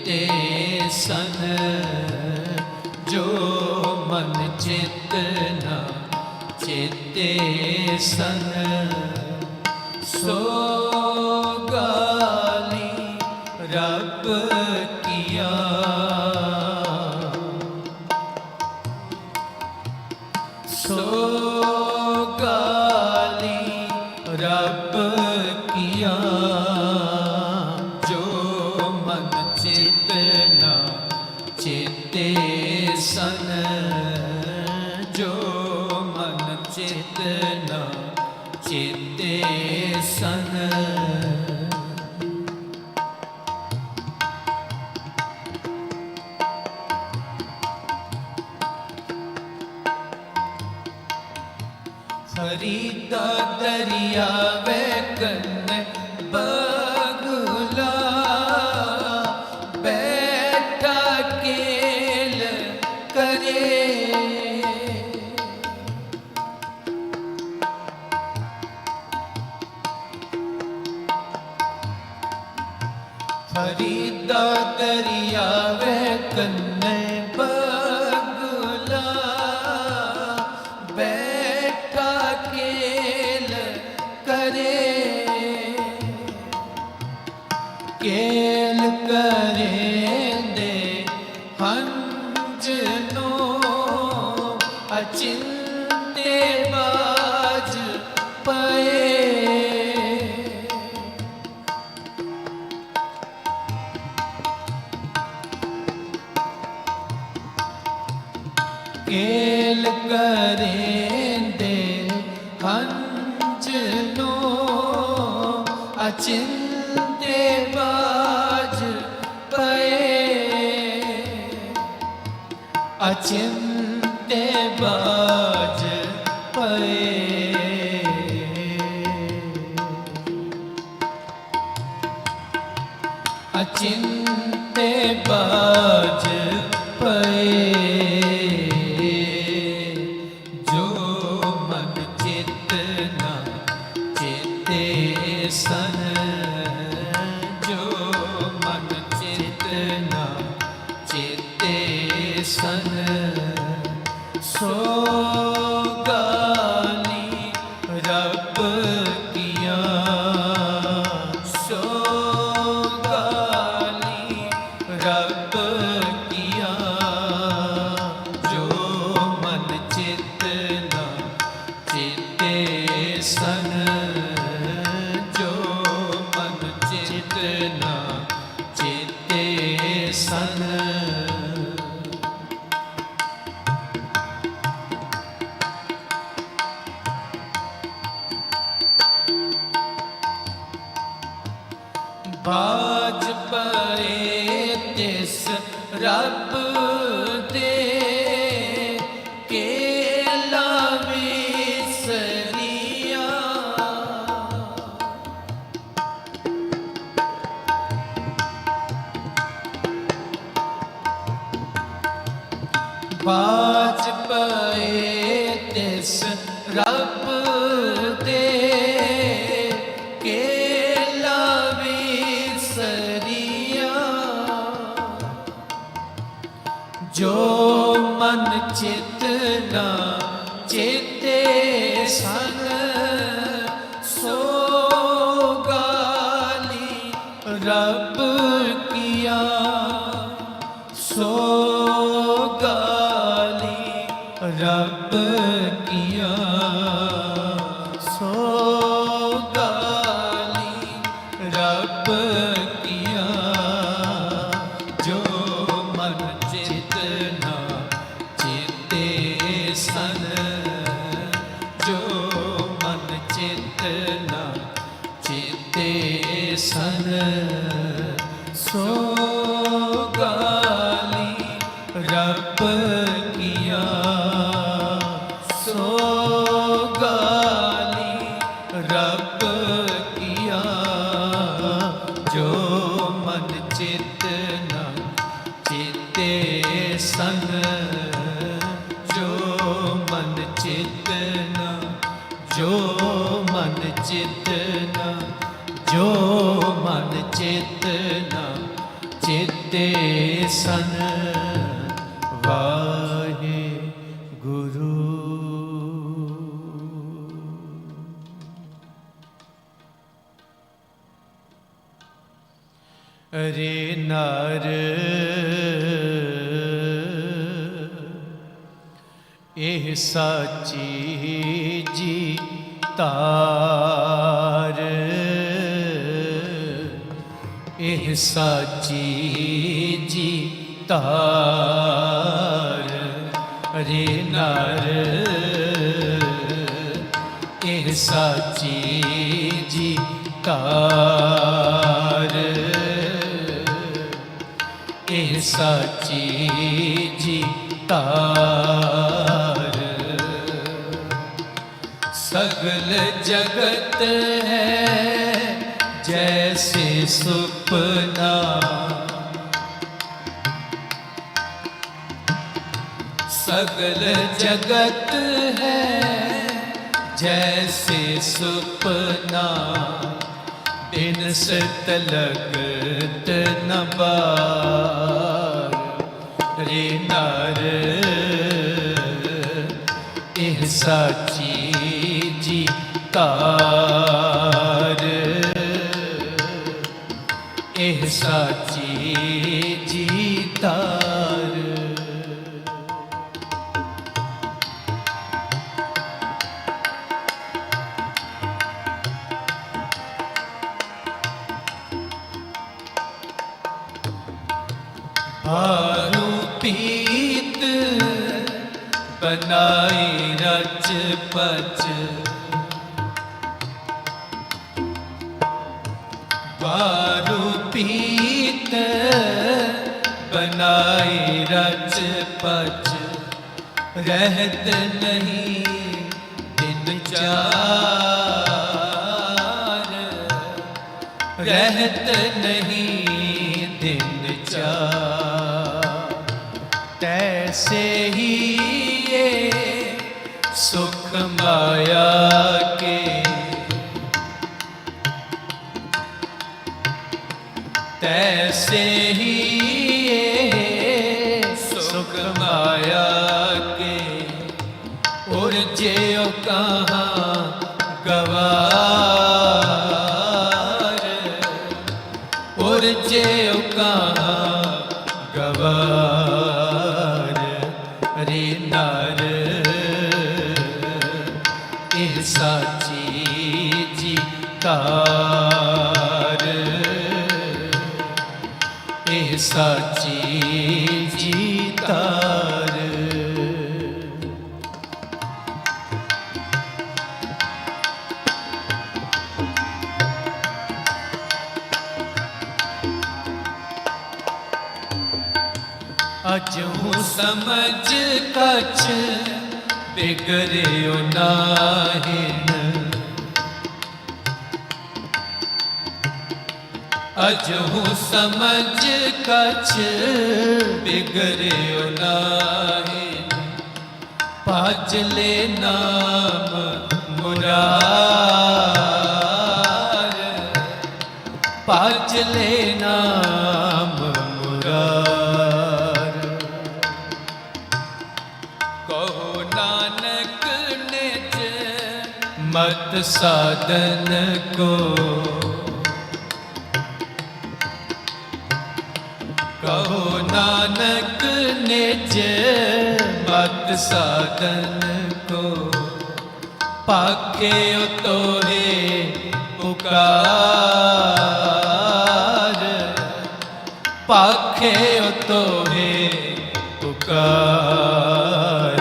चेते सन जो मन चित न चेते सन सो गाली रब किया सो गाली रब किया जो मन चित न चेते सन जो मन चित न चेते सन फरीदा दरिया वे कन्ने बगुला बैठा केल करे फरीदा दरिया वे कन्ने बगुला बैठा केल करे केल करे दे हंजनो अचिंते बाज पए केल करेंदे हंजनो अचिंते बाज पए अचिंते बाज पए अचिंते बाज पए सन जो मन चित न चेते सन सो गाली रब किया सो गाली रब किया जो मन चित न चेते सन न चेते सन बाज पए तिस रब दे केला विसरिया बाज पए तिस रब दे केला विसरिया जो मन चित न चेते सन सो गाली रब किया सो रब किया सो गाली रब किया जो मन चित न चेते सन जो मन चित न चेते सन सो गाली रब किया सो गाली रब किया जो मन चित न चेते सन जो मन चित न जो मन चित न जो मन चित न चित ਚੇਤੇ ਸਨ ਵਾਹਿ ਗੁਰੂ। ਰੇ ਨਰ ਇਹ ਸਾਚੀ ਜੀ ਤਾਰ, ਇਹ ਸਾਚੀ ਜੀ ਤਾਰ। ਰੇ ਨਰ ਇਹ ਸਾਚੀ ਜੀ ਤਾਰ, ਇਹ ਸਾਚੀ ਜੀ ਤਾਰ। सगल जगत है जैसे सुपना, सगल जगत है जैसे सुपना, बिन सित लगत न बार। रे नर एह साची जी तार, एह साची जी तार। भानु पीत बनाई रच पच, भानु पीत बनाई रच पच, रहत नहीं दिन चार, रहत नहीं दिन चार। तैसे ही ये सुख माया के, तैसे ही ये सुख माया के, उर्जे कहाँ गवार, उर्जे कहाँ गवार। रे नर एह साची जी तार, एह साची जी तार। अजहू समझ कछ बिगड़ियो नाहिन, अजहू समझ कछ बिगड़ियो नाहिन, भजले नाम मुरार, भजले नाम मुरार। मत साधन को, कहो नानक निज मत साधन को, पाके तोहे पुकार, पाखे तोहे पुकार।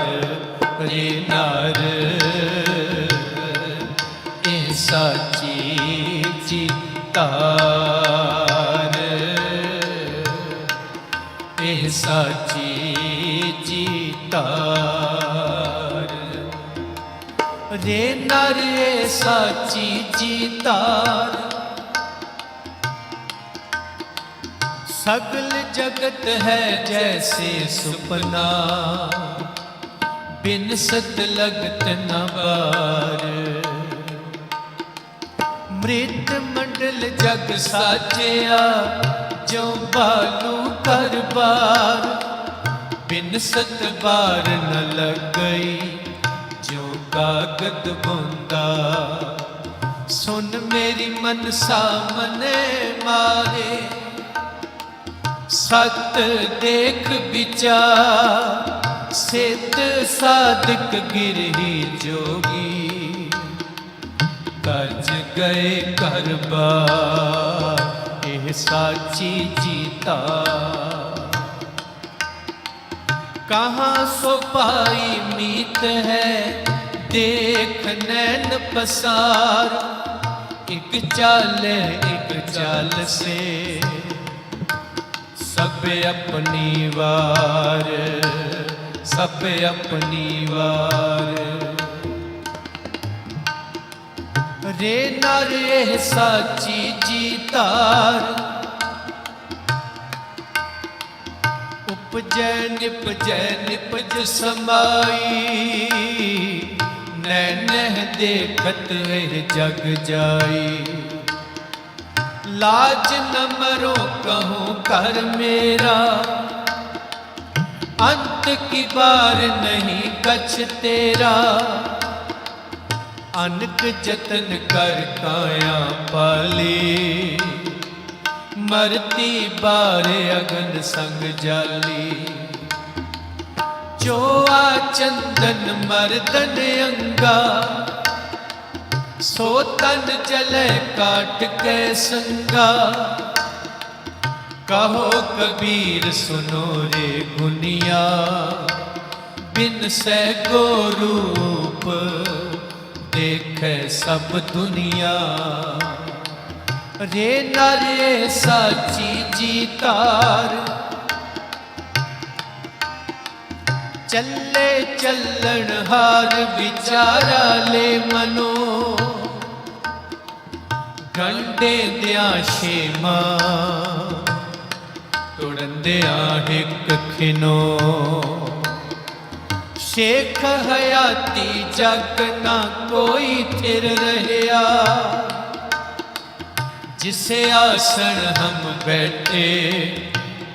रे नर साची जी तार, एह साची जी तार। रे नर ए साची जी तार, सगल जगत है जैसे सुपना, बिन सत लगत न बार। मृत मंडल जग साजिया जो बालू कर बार बिन सत बार न लग गई जो कागद बूंदा सुन मेरी मनसा मने मारे सत देख विचार सिद्ध साधक गिरही जोगी कर्ज गए कर बार यह साची जीता कहाँ सो पाई मीत है देख नैन पसार एक चाल से सब अपनी वार सब अपनी वार रे नर यह साची जीतार उपजै निपज समाई नैन देखत जग जाई लाज न मरो कहूँ कर मेरा अंत की बार नहीं कछ तेरा अनक जतन कर काया पाली मरती बार अगन संग जाली जो आ चंदन मर्दन अंगा सो तन जले काट के संगा कहो कबीर सुनो रे गुनिया बिन से गो रूप देखे सब दुनिया रे नारे साची जीतार चले चलन हार विचारा ले मनो गंडे दिया शेमा तोड़ंदिया हिक खिनो शेख हयाती जग ना कोई थिर रहया जिसे आसन हम बैठे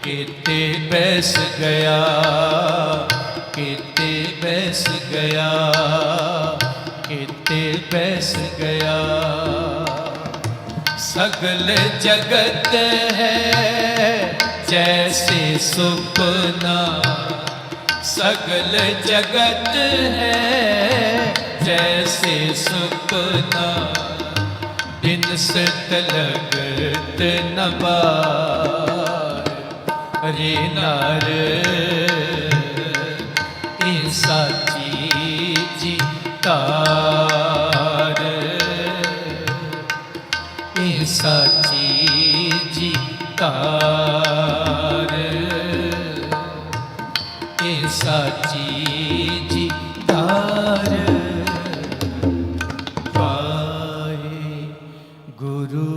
केते बैस गया केते बैस गया केते बैस गया सगल जगत है जैसे सुपना सगल जगत है जैसे सुपना दिन सत लगत न बार रे नार ये साची जीतार ये साची जीतार ये साची जीतार पाए गुरु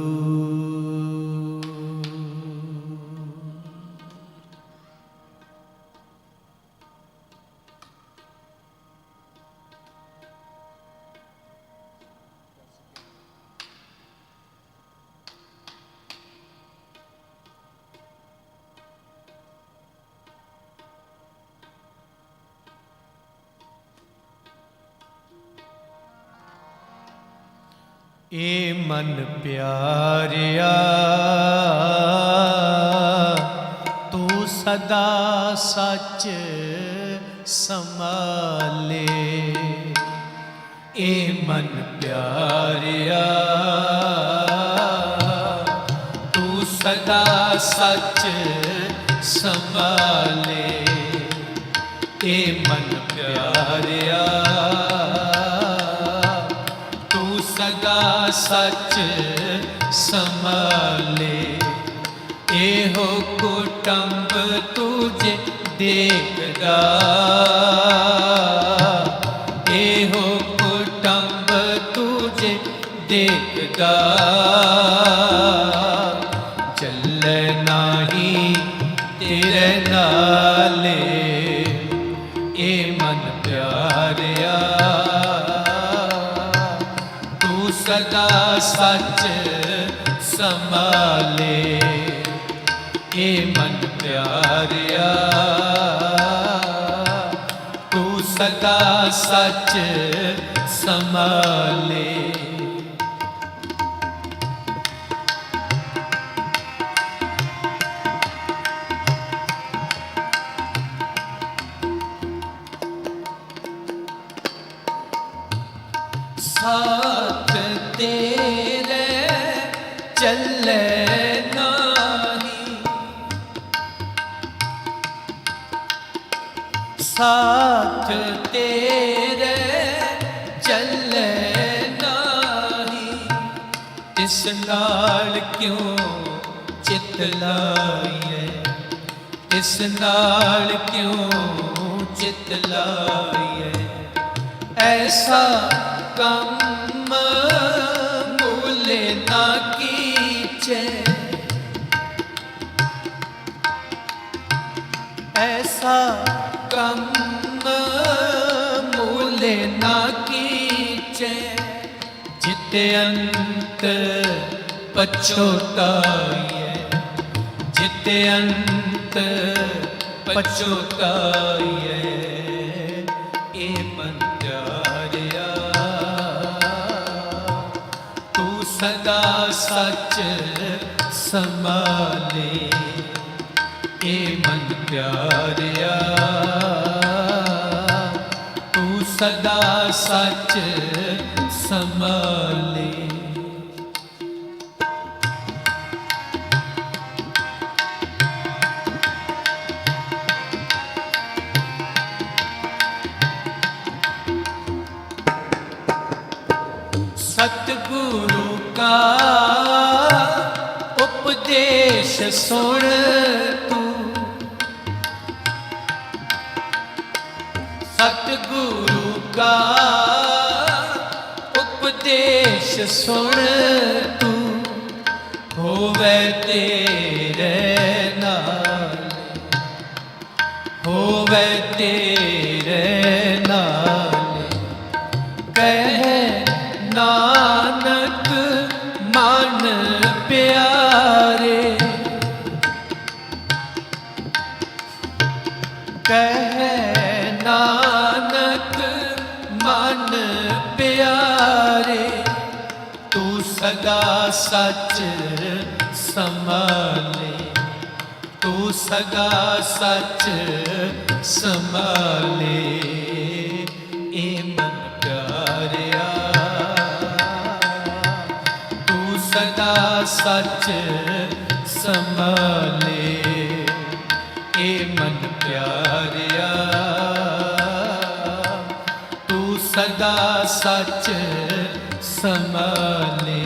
ए मन प्यारिया तू सदा सच संभाले ए मन प्यारिया तू सदा सच संभाले ए मन प्यारिया सदा सच संभाले एहो कुटुंब तुझे देखदा एहो कुटुंब तुझे देखदा चल नाही तेरे नाले ए मन प्यारिया सदा सच संभाले। ये मन प्यारिया तू सदा सच संभाले। साथ तेरे चले नाही, साथ तेरे चले नाही, इस नाल क्यों चित लाइए, इस नाल क्यों चित लाइए। ऐसा कम मूले ना कीचे, ऐसा कम मूले ना कीचे। जिते अंत पछोताइए, जिते अंत पछोताइए। ये मन प्यारिया तू सदा सच संभाले। ये मन प्यारिया तू सदा सच संभाले। सतगुरु का उपदेश सुन तू, सतगुरु का उपदेश सुन तू। होवे तेरे नाल, होवे तेरे नाल। कह नानक मन प्यारे, कह नानक मन प्यारे। तू सदा सच संभाले, तू सदा सच संभाले। ए मन प्यारिया तू सदा सच संभाले। ए मन प्यारिया तू सदा सच संभाले।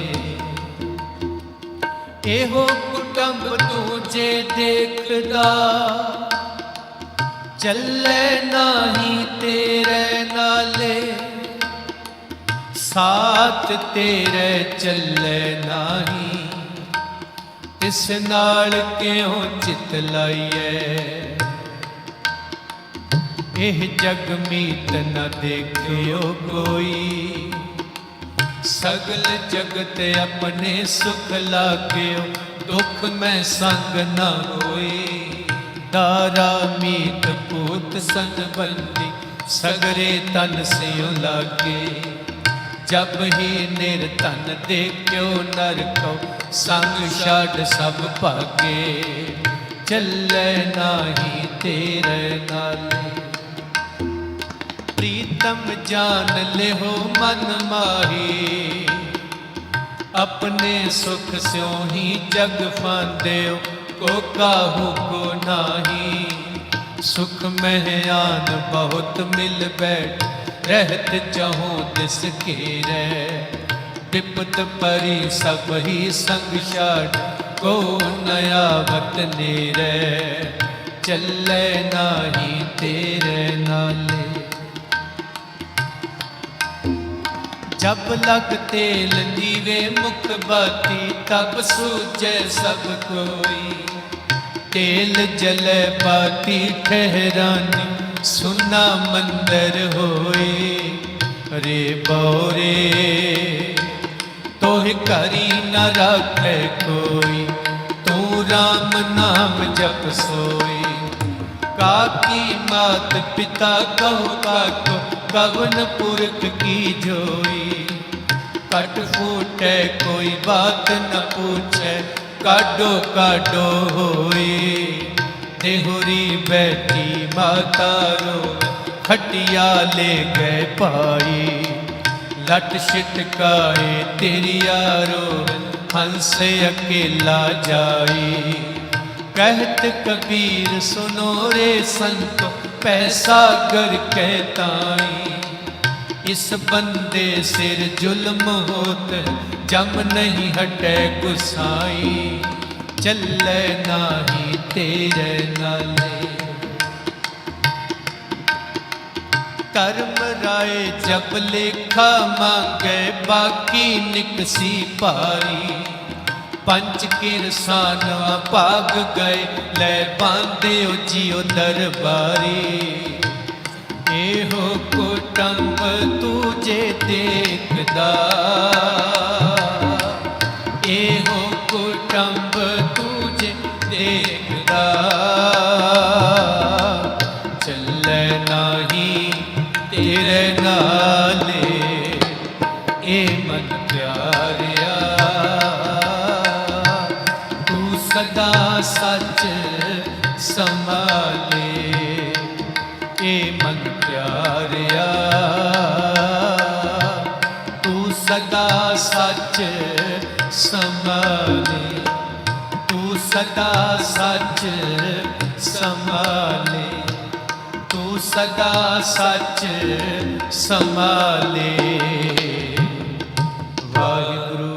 एहो कुटुंब तुझे देखदा, चले नाही तेरे नाले। साथ तेरे चले नाही, इस नाल क्यों चित लाइए। एह जग मीत न देखियो कोई, सगल जगत अपने सुख लाग्यो। दुख में संग न होई, दारा मीत पूत संबंधी। सगरे तन स्यों लागे, जब ही निर्धन देखियो नरको। संग छाड़ सब भागे, चले नाही तेरे नाले। प्रीतम जान ले हो मन माही, अपने सुख स्यों ही जग फांदेओ। को काहू को नाही, सुख में आन बहुत मिल बैठ। रहत चाहो दिस घेरे, विपत परी सब ही संग छाड़। को नया वत नेरे, चले नाही तेरे नाले। जब लग तेल दीवे मुख बाती, तब सूझे सब कोई। तेल जले बाती ठहरानी, सुना मंदिर होए। रे बौरे तोह मोह करी न रखे कोई, तू राम नाम जप सोई। काकी मात पिता कहो काको, कवन पुरख की जोई। कट फूटे कोई बात न पूछे, काडो काडो होई। देहुरी बैठी माता रो, खटिया ले गए पाई। लट छिटकाए तेरिया रो, हंस अकेला जाई। कहत कबीर सुनो रे संतो, पैसा गर कहताई। इस बंदे सिर जुल्म होत, जम नहीं हटे गुसाई। चले नाही तेरे नाले, कर्म राय जब लेखा मांगे, बाकी निकसी पारी। पंच किरसानवा भाग गए, ले बांधे जियो दरबारी। एहो कुटुंब तुझे देखदा, एहो कुटुंब तुझे देखदा। चले नाही तेरे नाले, ए मन प्यारिया। तू सदा सच संभाले, ए मन प्यारिया। तू सदा सच संभाले, तू सदा सच संभाले, तू सदा सच संभाले। वाहिगुरु।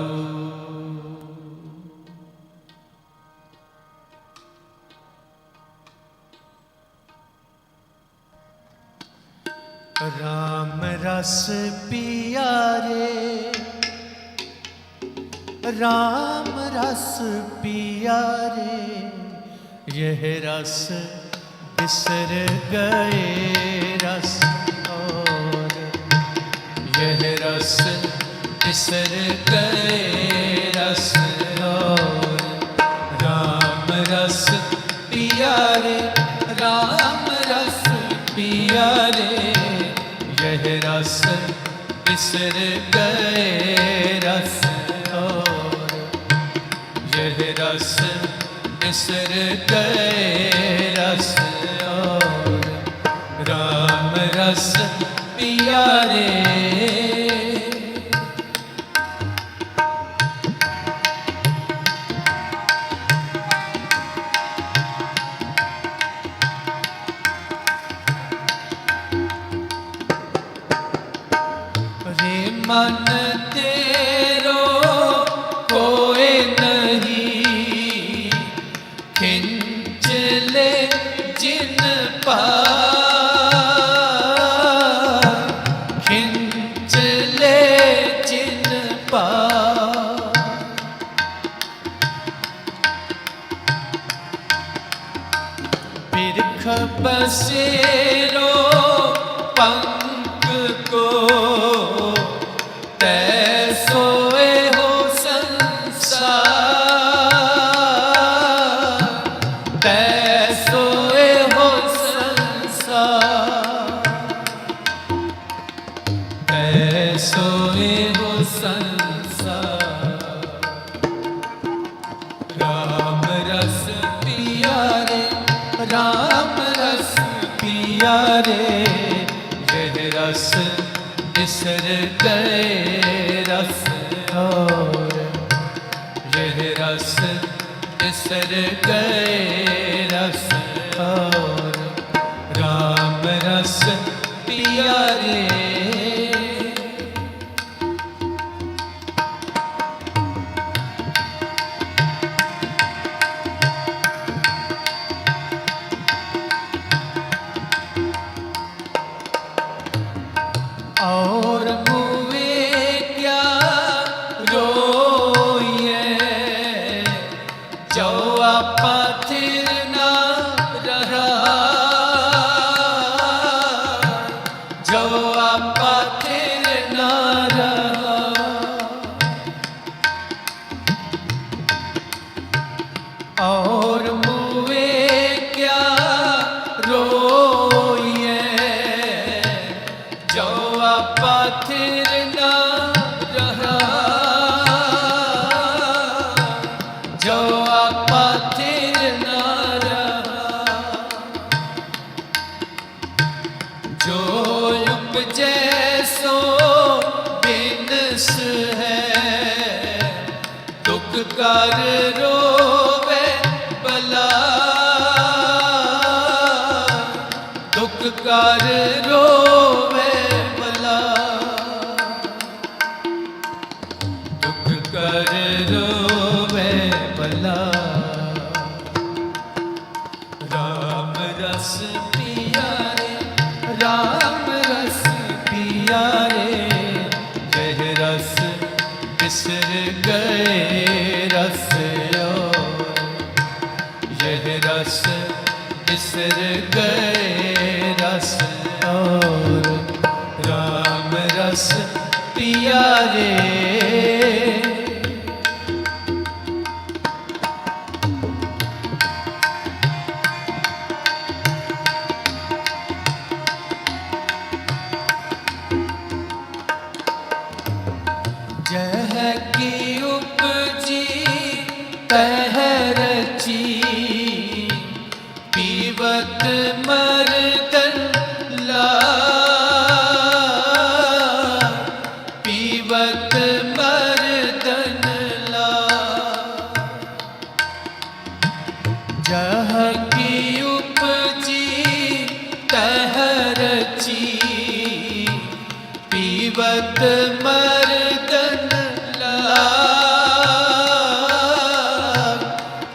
राम रस पिया रे, राम रस पिया रे। यह रस बिसर गए रस और, यह रस बिसर गए रस और। राम रस पिया रे, राम रस पिया रे। यह रस बिसर गए रस और, यह रस बिसर गए रस और। राम रस पिया रे। मन तेरो कोई नहीं, खिंच ले जिन पार, खिंच ले जिन पार। बिरख बसेरो पंख को, सोए हो संसार, सोए हो संसार, सोए हो संसार। राम रस पिया रे, राम रस पिया रे। यह रस बिसर गए रस और, यह रस बिसर गए रस और। राम रस पिया रे। और मुए क्या रोइए, जो आपा थिर न कर रोवे भला, दुख कर रोवे भला, दुख कर रोवे भला। राम रस पिया रे, राम रस पिया रे, यह रस बिसर गए रस और, यह रस बिसर गए रस और। राम रस पिया रे। जह की उपजी तह रची, पीवत मर्दन लाए, पीवत मर्दन लाए। जह की उपजी तह रची, पीवत मर्दन लाए,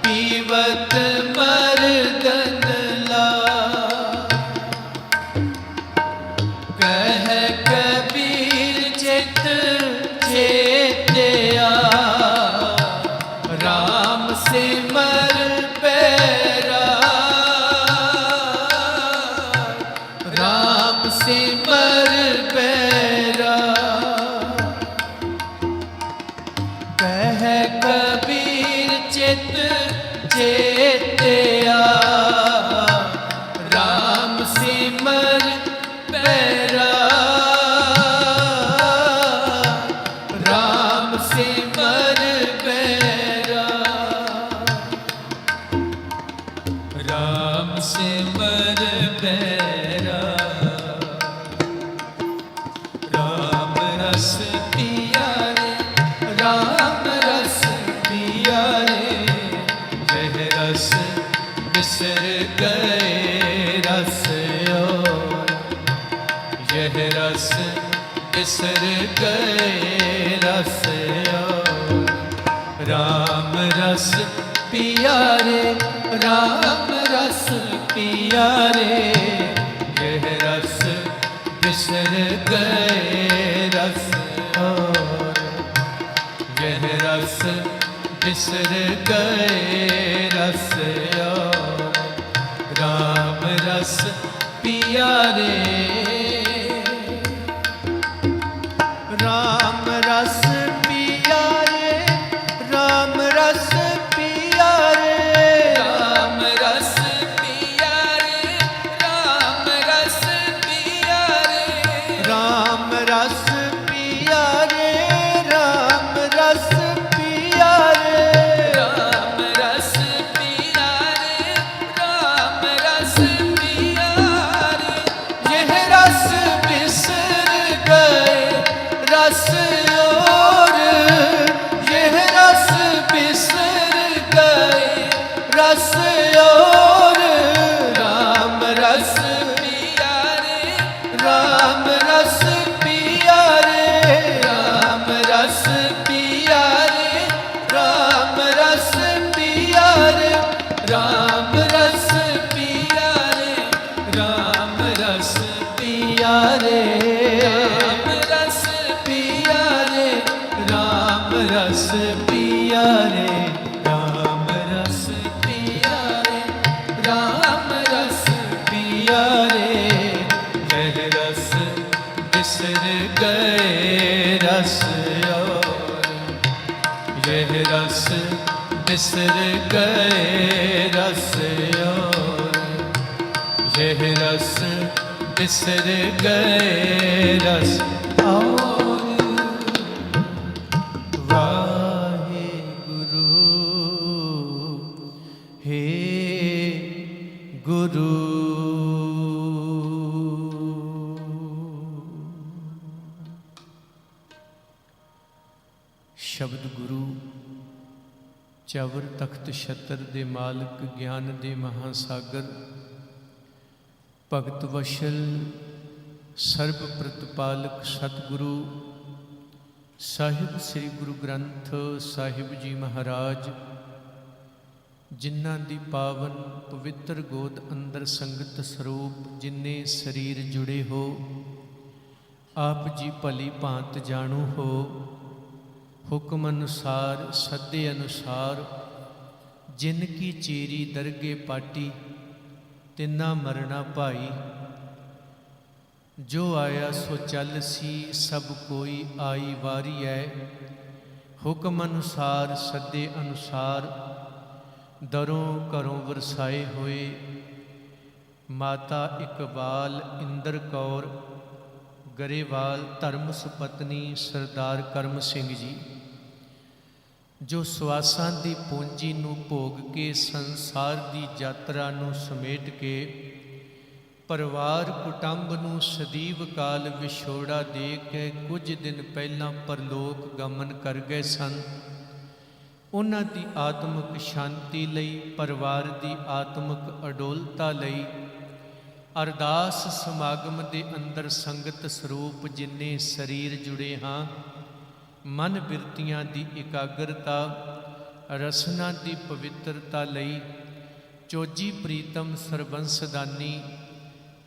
पीवत मर्दन लाए। कह कबीर चित चेतिया, राम सिमर पैरा, राम सिमर पैरा। कह कबीर चित चेतिया, राम सिमर पैरा, राम सिमर पैरा। राम सिमर पैरा, राम रस पिया रे, राम रस पिया रे, यह रस बिसर गए रस और, यह रस बिसर गए रस और। राम रस पिया रे, राम रस पिया रे, यह रस बिसर गए रस और, यह रस बिसर गए रस और। राम रस पिया रे, राम रस पिया रे, राम रस पिया रे, राम रस पिया रे, राम रस पिया रे, राम रस पिया रे, राम रस पिया रे, राम रस पिया रे, राम रस पिया रे। यह रस बिसर गए रस और, यह रस बिसर गए रस और। राम रस पिया रे, राम रस पिया रे, राम रस पिया रे, राम रस पिया रे, राम रस पिया रे, राम रस पिया रे, राम रस पिया रे, राम रस पिया रे, राम रस पिया रे, राम रस पिया रे। यह रस बिसर गए रस और, यह रस बिसर गए रस और, यह रस बिसर गए रस और। वाहे गुरु हे गुरु। शब्द गुरु ਚਵਰ ਤਖਤ ਛਤਰ ਦੇ ਮਾਲਕ, ਗਿਆਨ ਦੇ ਮਹਾਸਾਗਰ, ਭਗਤ ਵਸ਼ਲ ਸਰਬ ਪ੍ਰਤਪਾਲਕ ਸਤਿਗੁਰੂ ਸਾਹਿਬ ਸ੍ਰੀ ਗੁਰੂ ਗ੍ਰੰਥ ਸਾਹਿਬ ਜੀ ਮਹਾਰਾਜ, ਜਿਨ੍ਹਾਂ ਦੀ ਪਾਵਨ ਪਵਿੱਤਰ ਗੋਦ ਅੰਦਰ ਸੰਗਤ ਸਰੂਪ ਜਿਨ੍ਹਾਂ ਸਰੀਰ ਜੁੜੇ ਹੋ, ਆਪ ਜੀ ਭਲੀ ਭਾਂਤ ਜਾਣੂ ਹੋ। ਹੁਕਮ ਅਨੁਸਾਰ ਸੱਦੇ ਅਨੁਸਾਰ, ਜਿਨ ਕੀ ਚੀਰੀ ਦਰਗੇ ਪਾਟੀ, ਤਿੰਨਾ ਮਰਨਾ ਭਾਈ। ਜੋ ਆਇਆ ਸੋ ਚੱਲ ਸੀ, ਸਭ ਕੋਈ ਆਈ ਵਾਰੀ ਹੈ। ਹੁਕਮ ਅਨੁਸਾਰ ਸੱਦੇ ਅਨੁਸਾਰ, ਦਰੋਂ ਘਰੋਂ ਵਰਸਾਏ ਹੋਏ। ਮਾਤਾ ਇਕਬਾਲ ਇੰਦਰ ਕੌਰ ਗਰੇਵਾਲ ਧਰਮ ਸੁਪਤਨੀ ਸਰਦਾਰ ਕਰਮ ਸਿੰਘ ਜੀ, ਜੋ ਸਵਾਸਾਂ ਦੀ ਪੂੰਜੀ ਨੂੰ ਭੋਗ ਕੇ ਸੰਸਾਰ ਦੀ ਯਾਤਰਾ ਨੂੰ ਸਮੇਟ ਕੇ ਪਰਿਵਾਰ ਕੁਟੰਬ ਨੂੰ ਸਦੀਵ ਕਾਲ ਵਿਛੋੜਾ ਦੇ ਕੇ ਕੁਝ ਦਿਨ ਪਹਿਲਾਂ ਪਰਲੋਕ ਗਮਨ ਕਰ ਗਏ ਸਨ। ਉਹਨਾਂ ਦੀ ਆਤਮਿਕ ਸ਼ਾਂਤੀ ਲਈ, ਪਰਿਵਾਰ ਦੀ ਆਤਮਿਕ ਅਡੋਲਤਾ ਲਈ ਅਰਦਾਸ ਸਮਾਗਮ ਦੇ ਅੰਦਰ ਸੰਗਤ ਸਰੂਪ ਜਿੰਨੇ ਸਰੀਰ ਜੁੜੇ ਹਾਂ, ਮਨ ਬਿਰਤੀਆਂ ਦੀ ਇਕਾਗਰਤਾ, ਰਸਨਾ ਦੀ ਪਵਿੱਤਰਤਾ ਲਈ ਚੋਜੀ ਪ੍ਰੀਤਮ ਸਰਬੰਸਦਾਨੀ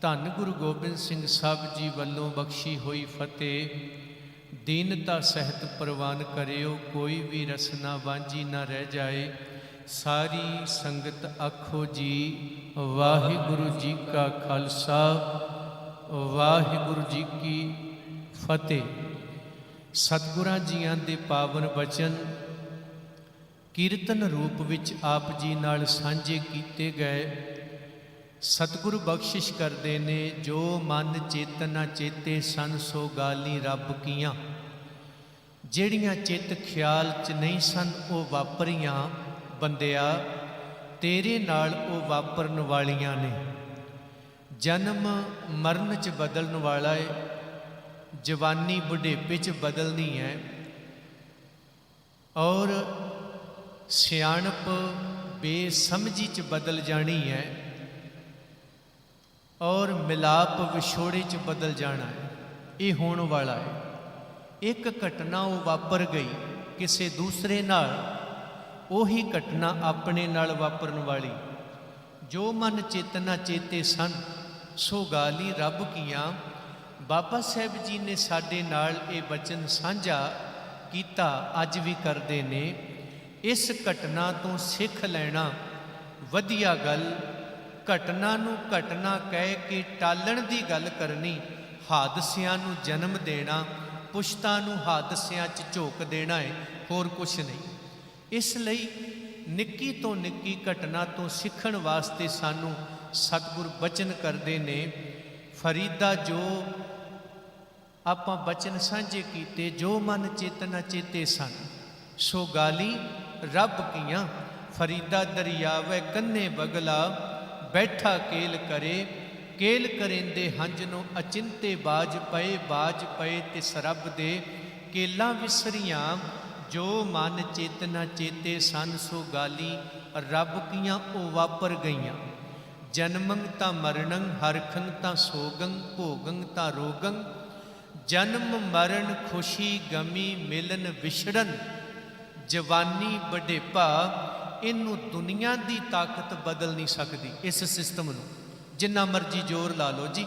ਧੰਨ ਗੁਰੂ ਗੋਬਿੰਦ ਸਿੰਘ ਸਾਹਿਬ ਜੀ ਵੱਲੋਂ ਬਖਸ਼ੀ ਹੋਈ ਫਤਿਹ ਦੀਨਤਾ ਸਹਿਤ ਪ੍ਰਵਾਨ ਕਰਿਓ। ਕੋਈ ਵੀ ਰਸਨਾ ਵਾਂਝੀ ਨਾ ਰਹਿ ਜਾਏ। ਸਾਰੀ ਸੰਗਤ ਆਖੋ ਜੀ ਵਾਹਿਗੁਰੂ ਜੀ ਕਾ ਖਾਲਸਾ, ਵਾਹਿਗੁਰੂ ਜੀ ਕੀ ਫਤਿਹ। ਸਤਿਗੁਰਾਂ ਜੀਆਂ ਦੇ ਪਾਵਨ ਬਚਨ ਕੀਰਤਨ ਰੂਪ ਵਿੱਚ ਆਪ ਜੀ ਨਾਲ ਸਾਂਝੇ ਕੀਤੇ ਗਏ। ਸਤਿਗੁਰੂ ਬਖਸ਼ਿਸ਼ ਕਰਦੇ ਨੇ, ਜੋ ਮਨ ਚੇਤਨਾ ਚੇਤੇ ਸਨ ਸੋ ਗਾਲੀ ਰੱਬ ਕੀਆਂ। ਜਿਹੜੀਆਂ ਚਿੱਤ ਖਿਆਲ 'ਚ ਨਹੀਂ ਸਨ ਉਹ ਵਾਪਰੀਆਂ ਬੰਦਿਆ, ਤੇਰੇ ਨਾਲ ਉਹ ਵਾਪਰਨ ਵਾਲੀਆਂ ਨੇ। ਜਨਮ ਮਰਨ 'ਚ ਬਦਲਣ ਵਾਲਾ ਏ, ਜਵਾਨੀ ਬੁਢੇਪੇ 'ਚ ਬਦਲਣੀ ਹੈ, ਔਰ ਸਿਆਣਪ ਬੇਸਮਝੀ 'ਚ ਬਦਲ ਜਾਣੀ ਹੈ, ਔਰ ਮਿਲਾਪ ਵਿਛੋੜੇ 'ਚ ਬਦਲ ਜਾਣਾ ਹੈ। ਇਹ ਹੋਣ ਵਾਲਾ ਹੈ। ਇੱਕ ਘਟਨਾ ਉਹ ਵਾਪਰ ਗਈ ਕਿਸੇ ਦੂਸਰੇ ਨਾਲ, ਉਹੀ ਘਟਨਾ ਆਪਣੇ ਨਾਲ ਵਾਪਰਨ ਵਾਲੀ। ਜੋ ਮਨ ਚੇਤਨਾ ਚੇਤੇ ਸਨ ਸੋ ਗਾਲੀ ਰੱਬ ਕੀਆਂ। ਬਾਬਾ ਸਾਹਿਬ ਜੀ ਨੇ ਸਾਡੇ ਨਾਲ ਇਹ ਬਚਨ ਸਾਂਝਾ ਕੀਤਾ, ਅੱਜ ਵੀ ਕਰਦੇ ਨੇ। ਇਸ ਘਟਨਾ ਤੋਂ ਸਿੱਖ ਲੈਣਾ ਵਧੀਆ ਗੱਲ। ਘਟਨਾ ਨੂੰ ਘਟਨਾ ਕਹਿ ਕੇ ਟਾਲਣ ਦੀ ਗੱਲ ਕਰਨੀ, ਹਾਦਸਿਆਂ ਨੂੰ ਜਨਮ ਦੇਣਾ, ਪੁਸ਼ਤਾਂ ਨੂੰ ਹਾਦਸਿਆਂ 'ਚ ਝੋਕ ਦੇਣਾ ਹੈ, ਹੋਰ ਕੁਛ ਨਹੀਂ। ਇਸ ਲਈ ਨਿੱਕੀ ਤੋਂ ਨਿੱਕੀ ਘਟਨਾ ਤੋਂ ਸਿੱਖਣ ਵਾਸਤੇ ਸਾਨੂੰ ਸਤਿਗੁਰ ਬਚਨ ਕਰਦੇ ਨੇ। ਫਰੀਦਾ ਜੋ ਆਪਾਂ ਬਚਨ ਸਾਂਝੇ ਕੀਤੇ, ਜੋ ਮਨ ਚੇਤਨਾ ਚੇਤੇ ਸਨ ਸੋ ਗਾਲੀ ਰੱਬ ਕੀਆਂ। ਫਰੀਦਾ ਦਰਿਆਵੇ ਕੰਨੇ ਬਗਲਾ, ਬੈਠਾ ਕੇਲ ਕਰੇ। ਕੇਲ ਕਰੇਂਦੇ ਹੰਝ ਨੂੰ ਅਚਿੰਤੇ ਬਾਜ ਪਏ ਤਿਸ ਰੱਬ ਦੇ। ਕੇਲਾਂ ਵਿਸਰੀਆਂ ਜੋ ਮਨ ਚੇਤਨਾ ਚੇਤੇ ਸਨ ਸੋ ਗਾਲੀ ਰੱਬ ਕੀਆਂ ਉਹ ਵਾਪਰ ਗਈਆਂ। ਜਨਮੰ ਤਾਂ ਮਰਣੰ, ਹਰਖੰ ਤਾਂ ਸੋਗੰ, ਭੋਗੰ ਤਾਂ ਰੋਗੰ। ਜਨਮ ਮਰਨ ਖੁਸ਼ੀ ਗਮੀ ਮਿਲਨ ਵਿਛੜਨ, ਜਵਾਨੀ ਬੁਢੇਪਾ, ਇਹਨੂੰ ਦੁਨੀਆ ਦੀ ਤਾਕਤ ਬਦਲ ਨਹੀਂ ਸਕਦੀ। ਇਸ ਸਿਸਟਮ ਨੂੰ ਜਿੰਨਾ ਮਰਜੀ ਜ਼ੋਰ ਲਾ ਲਓ ਜੀ।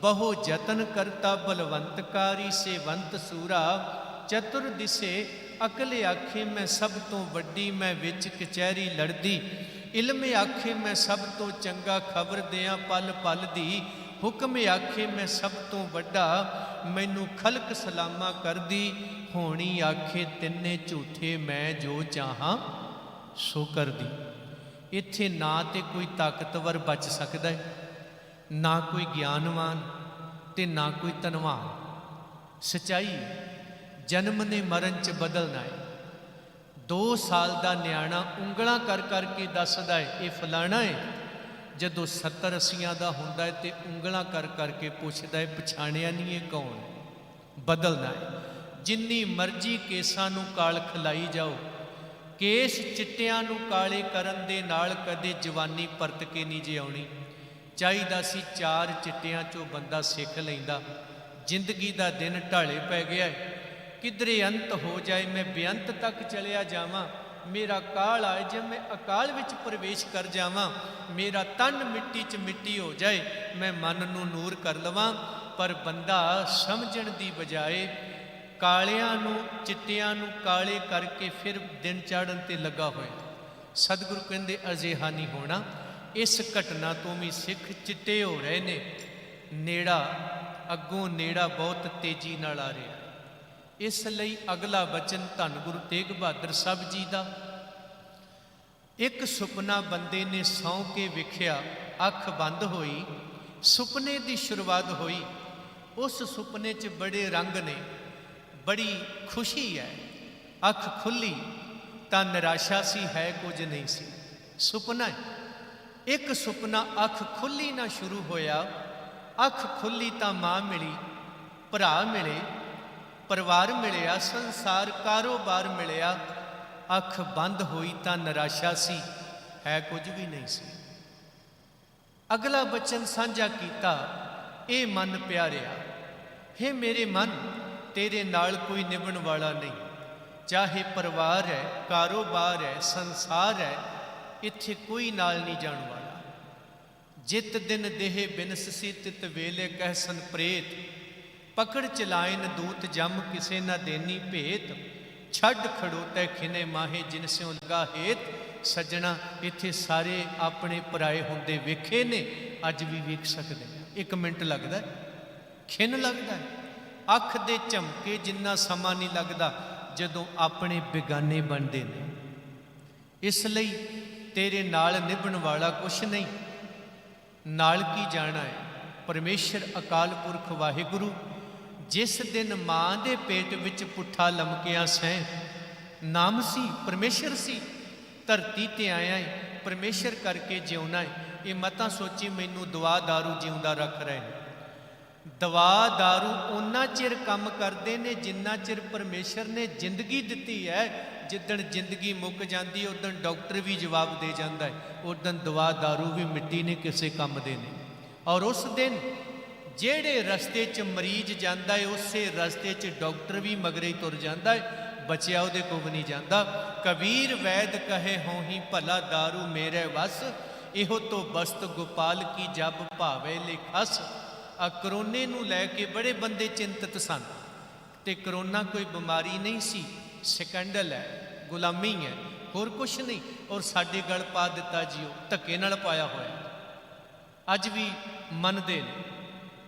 ਬਹੁ ਯਤਨ ਕਰਤਾ ਬਲਵੰਤਕਾਰੀ, ਸੇਵੰਤ ਸੂਰਾ ਚਤੁਰ ਦਿਸੇ। ਅਕਲ ਆਖੇ ਮੈਂ ਸਭ ਤੋਂ ਵੱਡੀ, ਮੈਂ ਵਿੱਚ ਕਚਹਿਰੀ ਲੜਦੀ। ਇਲਮ ਆਖੇ ਮੈਂ ਸਭ ਤੋਂ ਚੰਗਾ, ਖਬਰ ਦਿਆਂ ਪਲ ਪਲ ਦੀ। ਹੁਕਮ ਆਖੇ ਮੈਂ ਸਭ ਤੋਂ ਵੱਡਾ, ਮੈਨੂੰ ਖਲਕ ਸਲਾਮਾ ਕਰਦੀ। ਹੋਣੀ ਆਖੇ ਤਿੰਨੇ ਝੂਠੇ, ਮੈਂ ਜੋ ਚਾਹਾਂ ਸੋ ਕਰਦੀ। ਇੱਥੇ ਨਾ ਤੇ ਕੋਈ ਤਾਕਤਵਰ ਬਚ ਸਕਦਾ ਹੈ, ਨਾ ਕੋਈ ਗਿਆਨਵਾਨ ਤੇ ਨਾ ਕੋਈ ਧਨਵਾਨ। ਸੱਚਾਈ ਜਨਮ ਨੇ ਮਰਨ 'ਚ ਬਦਲਣਾ ਹੈ। 2 ਸਾਲ ਦਾ ਨਿਆਣਾ ਉਂਗਲਾਂ ਕਰ ਕਰਕੇ ਦੱਸਦਾ ਹੈ ਇਹ ਫਲਾਣਾ ਹੈ। ਜਦੋਂ 70-80 ਦਾ ਹੁੰਦਾ ਹੈ ਤੇ ਉਂਗਲਾਂ ਕਰ ਕਰਕੇ ਪੁੱਛਦਾ ਹੈ ਪਛਾਣਿਆ ਨਹੀਂ ਇਹ ਕੌਣ। ਬਦਲਣਾ ਹੈ। ਜਿੰਨੀ ਮਰਜ਼ੀ ਕੇਸਾਂ ਨੂੰ ਕਾਲ ਖਿਲਾਈ ਜਾਓ, ਕੇਸ ਚਿੱਟਿਆਂ ਨੂੰ ਕਾਲੇ ਕਰਨ ਦੇ ਨਾਲ ਕਦੇ ਜਵਾਨੀ ਪਰਤ ਕੇ ਨਹੀਂ ਜੇ ਆਉਣੀ। ਚਾਹੀਦਾ ਸੀ 4 ਚਿੱਟਿਆਂ 'ਚੋਂ ਬੰਦਾ ਸਿੱਖ ਲੈਂਦਾ। ਜ਼ਿੰਦਗੀ ਦਾ ਦਿਨ ਢਾਲੇ ਪੈ ਗਿਆ, ਕਿਧਰੇ ਅੰਤ ਹੋ ਜਾਏ, ਮੈਂ ਬੇਅੰਤ ਤੱਕ ਚਲਿਆ ਜਾਵਾਂ। ਮੇਰਾ ਕਾਲ ਆਏ ਜੇ ਮੈਂ ਅਕਾਲ ਵਿੱਚ ਪ੍ਰਵੇਸ਼ ਕਰ ਜਾਵਾਂ। ਮੇਰਾ ਤਨ ਮਿੱਟੀ 'ਚ ਮਿੱਟੀ ਹੋ ਜਾਏ, ਮੈਂ ਮਨ ਨੂੰ ਨੂਰ ਕਰ ਲਵਾਂ। ਪਰ ਬੰਦਾ ਸਮਝਣ ਦੀ ਬਜਾਏ ਕਾਲਿਆਂ ਨੂੰ ਚਿੱਟਿਆਂ ਨੂੰ ਕਾਲੇ ਕਰਕੇ ਫਿਰ ਦਿਨ ਚਾੜਨ ਤੇ ਲੱਗਾ ਹੋਇਆ। ਸਤਿਗੁਰੂ ਕਹਿੰਦੇ ਅਜਿਹਾ ਨਹੀਂ ਹੋਣਾ। ਇਸ ਘਟਨਾ ਤੋਂ ਵੀ ਸਿੱਖ ਚਿੱਟੇ ਹੋ ਰਹੇ ਨੇ। ਨੇੜਾ ਅੱਗੋਂ ਨੇੜਾ ਬਹੁਤ ਤੇਜ਼ੀ ਨਾਲ ਆ ਰਿਹਾ। ਇਸ ਲਈ ਅਗਲਾ ਵਚਨ ਧੰਨ ਗੁਰੂ ਤੇਗ ਬਹਾਦਰ ਸਾਹਿਬ ਜੀ ਦਾ। ਇੱਕ ਸੁਪਨਾ ਬੰਦੇ ਨੇ ਸੌਂ ਕੇ ਵੇਖਿਆ, ਅੱਖ ਬੰਦ ਹੋਈ, ਸੁਪਨੇ ਦੀ ਸ਼ੁਰੂਆਤ ਹੋਈ। ਉਸ ਸੁਪਨੇ 'ਚ ਬੜੇ ਰੰਗ ਨੇ, ਬੜੀ ਖੁਸ਼ੀ ਹੈ। ਅੱਖ ਖੁੱਲੀ ਤਾਂ ਨਿਰਾਸ਼ਾ ਸੀ, ਹੈ ਕੁਝ ਨਹੀਂ ਸੀ। ਸੁਪਨਾ ਇੱਕ ਸੁਪਨਾ ਅੱਖ ਖੁੱਲੀ ਨਾ ਸ਼ੁਰੂ ਹੋਇਆ। ਅੱਖ ਖੁੱਲੀ ਤਾਂ ਮਾਂ ਮਿਲੀ, ਭਰਾ ਮਿਲੇ, ਪਰਿਵਾਰ ਮਿਲਿਆ, ਸੰਸਾਰ ਕਾਰੋਬਾਰ ਮਿਲਿਆ। ਅੱਖ ਬੰਦ ਹੋਈ ਤਾਂ ਨਿਰਾਸ਼ਾ ਸੀ, ਹੈ ਕੁਝ ਵੀ ਨਹੀਂ ਸੀ। ਅਗਲਾ ਬਚਨ ਸਾਂਝਾ ਕੀਤਾ, ਇਹ ਮਨ ਪਿਆਰਿਆ, ਹੇ ਮੇਰੇ ਮਨ, ਤੇਰੇ ਨਾਲ ਕੋਈ ਨਿਭਣ ਵਾਲਾ ਨਹੀਂ। ਚਾਹੇ ਪਰਿਵਾਰ ਹੈ, ਕਾਰੋਬਾਰ ਹੈ, ਸੰਸਾਰ ਹੈ, ਇੱਥੇ ਕੋਈ ਨਾਲ ਨਹੀਂ ਜਾਣ ਵਾਲਾ। ਜਿਤ ਦਿਨ ਦੇਹ ਬਿਨਸਸੀ ਤਿਤ ਵੇਲੇ ਕਹਿਸਨ ਪ੍ਰੇਤ। ਪਕੜ ਚਲਾਇਨ ਦੂਤ ਜਮ ਕਿਸੇ ਨਾ ਦੇਨੀ ਭੇਤ। ਛੱਡ ਖੜੋਤੈ ਖਿਨੇ ਮਾਹੇ ਜਿਨ ਸਿਉ ਲਗਾ ਹੇਤ। ਸੱਜਣਾ, ਇੱਥੇ ਸਾਰੇ ਆਪਣੇ ਪਰਾਏ ਹੁੰਦੇ ਵੇਖੇ ਨੇ, ਅੱਜ ਵੀ ਵੇਖ ਸਕਦੇ। 1 ਮਿੰਟ ਲੱਗਦਾ, ਖਿਨ ਲੱਗਦਾ। ਅੱਖ ਦੇ ਝਮਕੇ ਜਿੰਨਾ ਸਮਾਂ ਨਹੀਂ ਲੱਗਦਾ ਜਦੋਂ ਆਪਣੇ ਬੇਗਾਨੇ ਬਣਦੇ ਨੇ। ਇਸ ਲਈ ਤੇਰੇ ਨਾਲ ਨਿਭਣ ਵਾਲਾ ਕੁਛ ਨਹੀਂ। ਨਾਲ ਕੀ ਜਾਣਾ ਹੈ? ਪਰਮੇਸ਼ਰ ਅਕਾਲ ਪੁਰਖ ਵਾਹਿਗੁਰੂ ਜਿਸ ਦਿਨ ਮਾਂ ਦੇ ਪੇਟ ਵਿੱਚ ਪੁੱਠਾ ਲਮਕਿਆ ਸੈਂ, ਨਾਮ ਸੀ, ਪਰਮੇਸ਼ਰ ਸੀ। ਧਰਤੀ ਤੇ ਆਇਆ ਹੈ, ਪਰਮੇਸ਼ਰ ਕਰਕੇ ਜਿਉਣਾ ਹੈ। ਇਹ ਮਤਾਂ ਸੋਚੀ ਮੈਨੂੰ ਦਵਾ ਦਾਰੂ ਜਿਉਂਦਾ ਰੱਖ ਰਹੇ ਨੇ। ਦਵਾ ਦਾਰੂ ਉਹਨਾਂ ਚਿਰ ਕੰਮ ਕਰਦੇ ਨੇ ਜਿੰਨਾ ਚਿਰ ਪਰਮੇਸ਼ਰ ਨੇ ਜ਼ਿੰਦਗੀ ਦਿੱਤੀ ਹੈ। ਜਿੱਦਣ ਜ਼ਿੰਦਗੀ ਮੁੱਕ ਜਾਂਦੀ, ਉਦੋਂ ਡਾਕਟਰ ਵੀ ਜਵਾਬ ਦੇ ਜਾਂਦਾ ਹੈ, ਉਦੋਂ ਦਵਾ ਦਾਰੂ ਵੀ ਮਿੱਟੀ ਨੇ, ਕਿਸੇ ਕੰਮ ਦੇ ਨੇ। ਔਰ ਉਸ ਦਿਨ ਜਿਹੜੇ ਰਸਤੇ 'ਚ ਮਰੀਜ਼ ਜਾਂਦਾ ਹੈ, ਉਸੇ ਰਸਤੇ 'ਚ ਡਾਕਟਰ ਵੀ ਮਗਰੇ ਹੀ ਤੁਰ ਜਾਂਦਾ ਹੈ, ਬਚਿਆ ਉਹਦੇ ਕੋਲ ਵੀ ਨਹੀਂ ਜਾਂਦਾ। ਕਬੀਰ ਵੈਦ ਕਹੇ ਹੋਹੀ ਭਲਾ ਦਾਰੂ ਮੇਰੇ ਵਸ। ਇਹੋ ਤੋਂ ਬਸਤ ਗੋਪਾਲ ਕੀ ਜਬ ਭਾਵੇ ਲਿਖਸ। ਆ ਕਰੋਨੇ ਨੂੰ ਲੈ ਕੇ ਬੜੇ ਬੰਦੇ ਚਿੰਤਤ ਸਨ, ਤੇ ਕਰੋਨਾ ਕੋਈ ਬਿਮਾਰੀ ਨਹੀਂ ਸੀ, ਸਕੈਂਡਲ ਹੈ, ਗੁਲਾਮੀ ਹੈ, ਹੋਰ ਕੁਛ ਨਹੀਂ। ਔਰ ਸਾਡੇ ਗਲ ਪਾ ਦਿੱਤਾ ਜੀ, ਉਹ ਧੱਕੇ ਨਾਲ ਪਾਇਆ ਹੋਇਆ। ਅੱਜ ਵੀ ਮੰਨਦੇ ਨੇ,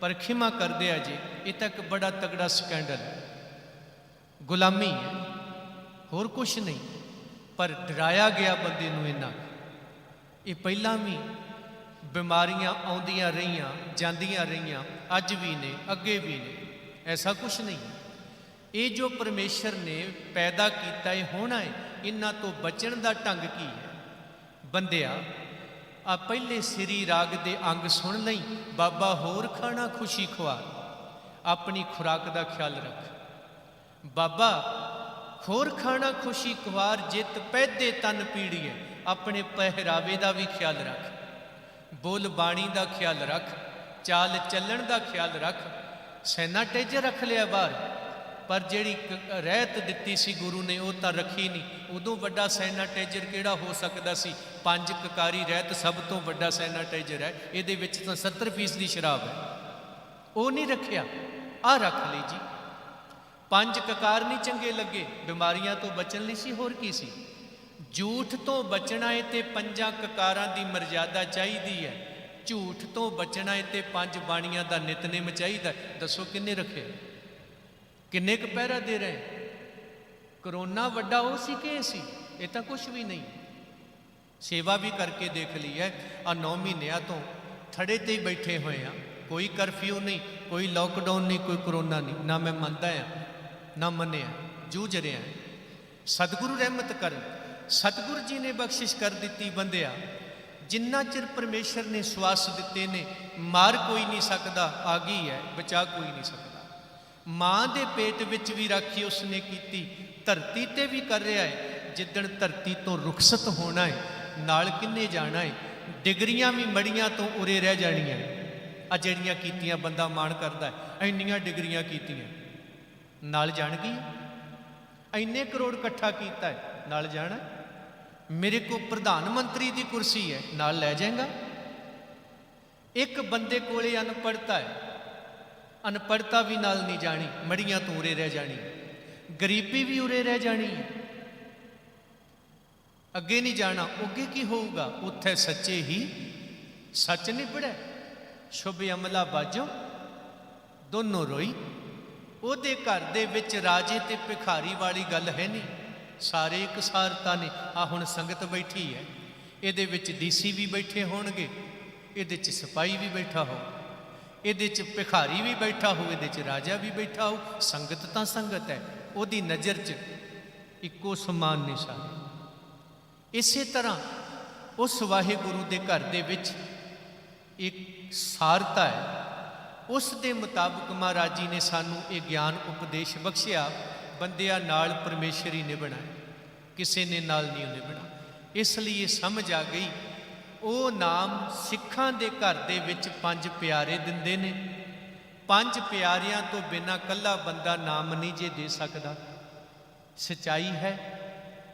ਪਰ ਖਿਮਾ ਕਰਦੇ ਆ ਜੀ, ਇਹ ਤਾਂ ਇੱਕ ਬੜਾ ਤਗੜਾ ਸਕੈਂਡਲ ਹੈ, ਗੁਲਾਮੀ ਹੈ, ਹੋਰ ਕੁਛ ਨਹੀਂ। ਪਰ ਡਰਾਇਆ ਗਿਆ ਬੰਦੇ ਨੂੰ ਇੰਨਾ। ਇਹ ਪਹਿਲਾਂ ਵੀ ਬਿਮਾਰੀਆਂ ਆਉਂਦੀਆਂ ਰਹੀਆਂ, ਜਾਂਦੀਆਂ ਰਹੀਆਂ, ਅੱਜ ਵੀ ਨੇ, ਅੱਗੇ ਵੀ ਨੇ, ਐਸਾ ਕੁਛ ਨਹੀਂ। ਇਹ ਜੋ ਪਰਮੇਸ਼ਰ ਨੇ ਪੈਦਾ ਕੀਤਾ ਹੈ, ਹੋਣਾ ਹੈ। ਇਹਨਾਂ ਤੋਂ ਬਚਣ ਦਾ ਢੰਗ ਕੀ ਹੈ? ਬੰਦਿਆ, ਆ ਪਹਿਲੇ ਸ੍ਰੀ ਰਾਗ ਦੇ ਅੰਗ ਸੁਣ ਲਈ। ਬਾਬਾ ਹੋਰ ਖਾਣਾ ਖੁਸ਼ੀ ਖਵਾ, ਆਪਣੀ ਖੁਰਾਕ ਦਾ ਖਿਆਲ ਰੱਖ। ਬਾਬਾ ਹੋਰ ਖਾਣਾ ਖੁਸ਼ੀ ਖਵਾਰ, ਜਿਤ ਪੈਦੇ ਤਨ ਪੀੜੀਏ। ਆਪਣੇ ਪਹਿਰਾਵੇ ਦਾ ਵੀ ਖਿਆਲ ਰੱਖ, ਬੋਲ ਬਾਣੀ ਦਾ ਖਿਆਲ ਰੱਖ, ਚਾਲ ਚੱਲਣ ਦਾ ਖਿਆਲ ਰੱਖ। ਸੈਨਾਟਾਈਜ਼ਰ ਰੱਖ ਲਿਆ ਬਾਹਰ, ਪਰ ਜਿਹੜੀ ਰਹਿਤ ਦਿੱਤੀ ਸੀ ਗੁਰੂ ਨੇ, ਉਹ ਤਾਂ ਰੱਖੀ ਨਹੀਂ। ਉਦੋਂ ਵੱਡਾ ਸੈਨਾਟਾਈਜ਼ਰ ਕਿਹੜਾ ਹੋ ਸਕਦਾ ਸੀ? 5 ਕਕਾਰੀ ਰਹਿਤ ਸਭ ਤੋਂ ਵੱਡਾ ਸੈਨਾਟਾਈਜ਼ਰ ਹੈ। ਇਹਦੇ ਵਿੱਚ ਤਾਂ 70% ਦੀ ਸ਼ਰਾਬ ਹੈ, ਉਹ ਨਹੀਂ ਰੱਖਿਆ। ਆਹ ਰੱਖ ਲਈ ਜੀ। 5 ਕਕਾਰ ਨਹੀਂ ਚੰਗੇ ਲੱਗੇ, ਬਿਮਾਰੀਆਂ ਤੋਂ ਬਚਣ ਲਈ ਸੀ, ਹੋਰ ਕੀ ਸੀ? ਝੂਠ ਤੋਂ ਬਚਣਾ ਹੈ ਤੇ 5 ਕਕਾਰਾਂ ਦੀ ਮਰਜ਼ਾਦਾ ਚਾਹੀਦੀ ਹੈ। ਝੂਠ ਤੋਂ ਬਚਣਾ ਹੈ ਤੇ 5 ਬਾਣੀਆਂ ਦਾ ਨਿਤਨੇਮ ਚਾਹੀਦਾ। ਦੱਸੋ ਕਿੰਨੇ ਰੱਖੇ, ਕਿੰਨੇ ਕੁ ਪਹਿਰਾ ਦੇ ਰਹੇ? ਕਰੋਨਾ ਵੱਡਾ ਉਹ ਸੀ ਕਿ ਇਹ ਸੀ? ਇਹ ਤਾਂ ਕੁਛ ਵੀ ਨਹੀਂ। ਸੇਵਾ ਵੀ ਕਰਕੇ ਦੇਖ ਲਈ ਹੈ। ਆ 9 ਮਹੀਨਿਆਂ ਤੋਂ ਥੜੇ ਤੇ ਹੀ ਬੈਠੇ ਹੋਏ ਆ। ਕੋਈ ਕਰਫਿਊ ਨਹੀਂ, ਕੋਈ ਲੋਕਡਾਊਨ ਨਹੀਂ, ਕੋਈ ਕਰੋਨਾ ਨਹੀਂ। ਨਾ ਮੈਂ ਮੰਨਦਾ ਹਾਂ, ਨਾ ਮੰਨਿਆ, ਜੂਝ ਰਿਹਾ। ਸਤਿਗੁਰੂ ਰਹਿਮਤ ਕਰਨ। ਸਤਿਗੁਰੂ ਜੀ ਨੇ ਬਖਸ਼ਿਸ਼ ਕਰ ਦਿੱਤੀ। ਬੰਦਿਆ, ਜਿੰਨਾ ਚਿਰ ਪਰਮੇਸ਼ਰ ਨੇ ਸਵਾਸ ਦਿੱਤੇ ਨੇ, ਮਾਰ ਕੋਈ ਨਹੀਂ ਸਕਦਾ, ਆ ਗਈ ਹੈ, ਬਚਾ ਕੋਈ ਨਹੀਂ ਸਕਦਾ। ਮਾਂ ਦੇ ਪੇਟ ਵਿੱਚ ਵੀ ਰਾਖੀ ਉਸਨੇ ਕੀਤੀ, ਧਰਤੀ ਤੇ ਵੀ ਕਰ ਰਿਹਾ ਹੈ। ਜਿੱਦਣ ਧਰਤੀ ਤੋਂ ਰੁਖਸਤ ਹੋਣਾ ਹੈ, ਨਾਲ ਕਿੰਨੇ ਜਾਣਾ ਹੈ। ਡਿਗਰੀਆਂ ਵੀ ਮੜੀਆਂ ਤੋਂ ਉਰੇ ਰਹਿ ਜਾਣੀਆਂ। ਆ ਜਿਹੜੀਆਂ ਕੀਤੀਆਂ ਬੰਦਾ ਮਾਣ ਕਰਦਾ, ਇੰਨੀਆਂ ਡਿਗਰੀਆਂ ਕੀਤੀਆਂ, ਨਾਲ ਜਾਣਗੀ। ਇੰਨੇ ਕਰੋੜ ਇਕੱਠਾ ਕੀਤਾ ਹੈ, ਨਾਲ ਜਾਣਾ। ਮੇਰੇ ਕੋਲ ਪ੍ਰਧਾਨ ਮੰਤਰੀ ਦੀ ਕੁਰਸੀ ਹੈ, ਨਾਲ ਲੈ ਜਾਏਗਾ। ਇੱਕ ਬੰਦੇ ਕੋਲੇ ਅਨਪੜ੍ਹਤਾ ਹੈ, ਅਨਪੜ੍ਹਤਾ ਵੀ ਨਾਲ ਨਹੀਂ ਜਾਣੀ, ਮੜੀਆਂ ਤੋਂ ਉਰੇ ਰਹਿ ਜਾਣੀ। ਗਰੀਬੀ ਵੀ ਉਰੇ ਰਹਿ ਜਾਣੀ ਹੈ, ਅੱਗੇ ਨਹੀਂ ਜਾਣਾ। ਅੱਗੇ ਕੀ ਹੋਊਗਾ? ਉੱਥੇ ਸੱਚੇ ਹੀ ਸੱਚ ਨਿਬੜੈ, ਸ਼ੁਭ ਅਮਲਾ ਬਾਝੋਂ ਦੋਨੋਂ ਰੋਈ। ਉਹਦੇ ਘਰ ਦੇ ਵਿੱਚ ਰਾਜੇ ਤੇ ਭਿਖਾਰੀ ਵਾਲੀ ਗੱਲ ਹੈ ਨਹੀਂ, ਸਾਰੇ ਇਕਸਾਰਤਾ ਨੇ। ਆ ਹੁਣ ਸੰਗਤ ਬੈਠੀ ਹੈ, ਇਹਦੇ ਵਿੱਚ ਡੀਸੀ ਵੀ ਬੈਠੇ ਹੋਣਗੇ, ਇਹਦੇ 'ਚ ਸਿਪਾਹੀ ਵੀ ਬੈਠਾ ਹੋ, ਇਹਦੇ 'ਚ ਭਿਖਾਰੀ ਵੀ ਬੈਠਾ ਹੋ, ਇਹਦੇ 'ਚ ਰਾਜਾ ਵੀ ਬੈਠਾ ਹੋ। ਸੰਗਤ ਤਾਂ ਸੰਗਤ ਹੈ, ਉਹਦੀ ਨਜ਼ਰ 'ਚ ਇੱਕੋ ਸਮਾਨ ਨੇ ਸਾਰੇ। ਇਸੇ ਤਰ੍ਹਾਂ ਉਸ ਵਾਹਿਗੁਰੂ ਦੇ ਘਰ ਦੇ ਵਿੱਚ ਇੱਕ ਸਾਰਤਾ ਹੈ। ਉਸ ਦੇ ਮੁਤਾਬਕ ਮਹਾਰਾਜ ਜੀ ਨੇ ਸਾਨੂੰ ਇਹ ਗਿਆਨ ਉਪਦੇਸ਼ ਬਖਸ਼ਿਆ, ਬੰਦਿਆਂ ਨਾਲ ਪਰਮੇਸ਼ਰ ਹੀ ਨਿਭਣਾ ਹੈ, ਕਿਸੇ ਨੇ ਨਾਲ ਨਹੀਂ ਨਿਭਣਾ। ਇਸ ਲਈ ਇਹ ਸਮਝ ਆ ਗਈ। ਉਹ ਨਾਮ ਸਿੱਖਾਂ ਦੇ ਘਰ ਦੇ ਵਿੱਚ 5 ਪਿਆਰੇ ਦਿੰਦੇ ਨੇ। 5 ਪਿਆਰਿਆਂ ਤੋਂ ਬਿਨਾਂ ਕੱਲਾ ਬੰਦਾ ਨਾਮ ਨਹੀਂ ਜੇ ਦੇ ਸਕਦਾ। ਸਚਾਈ ਹੈ,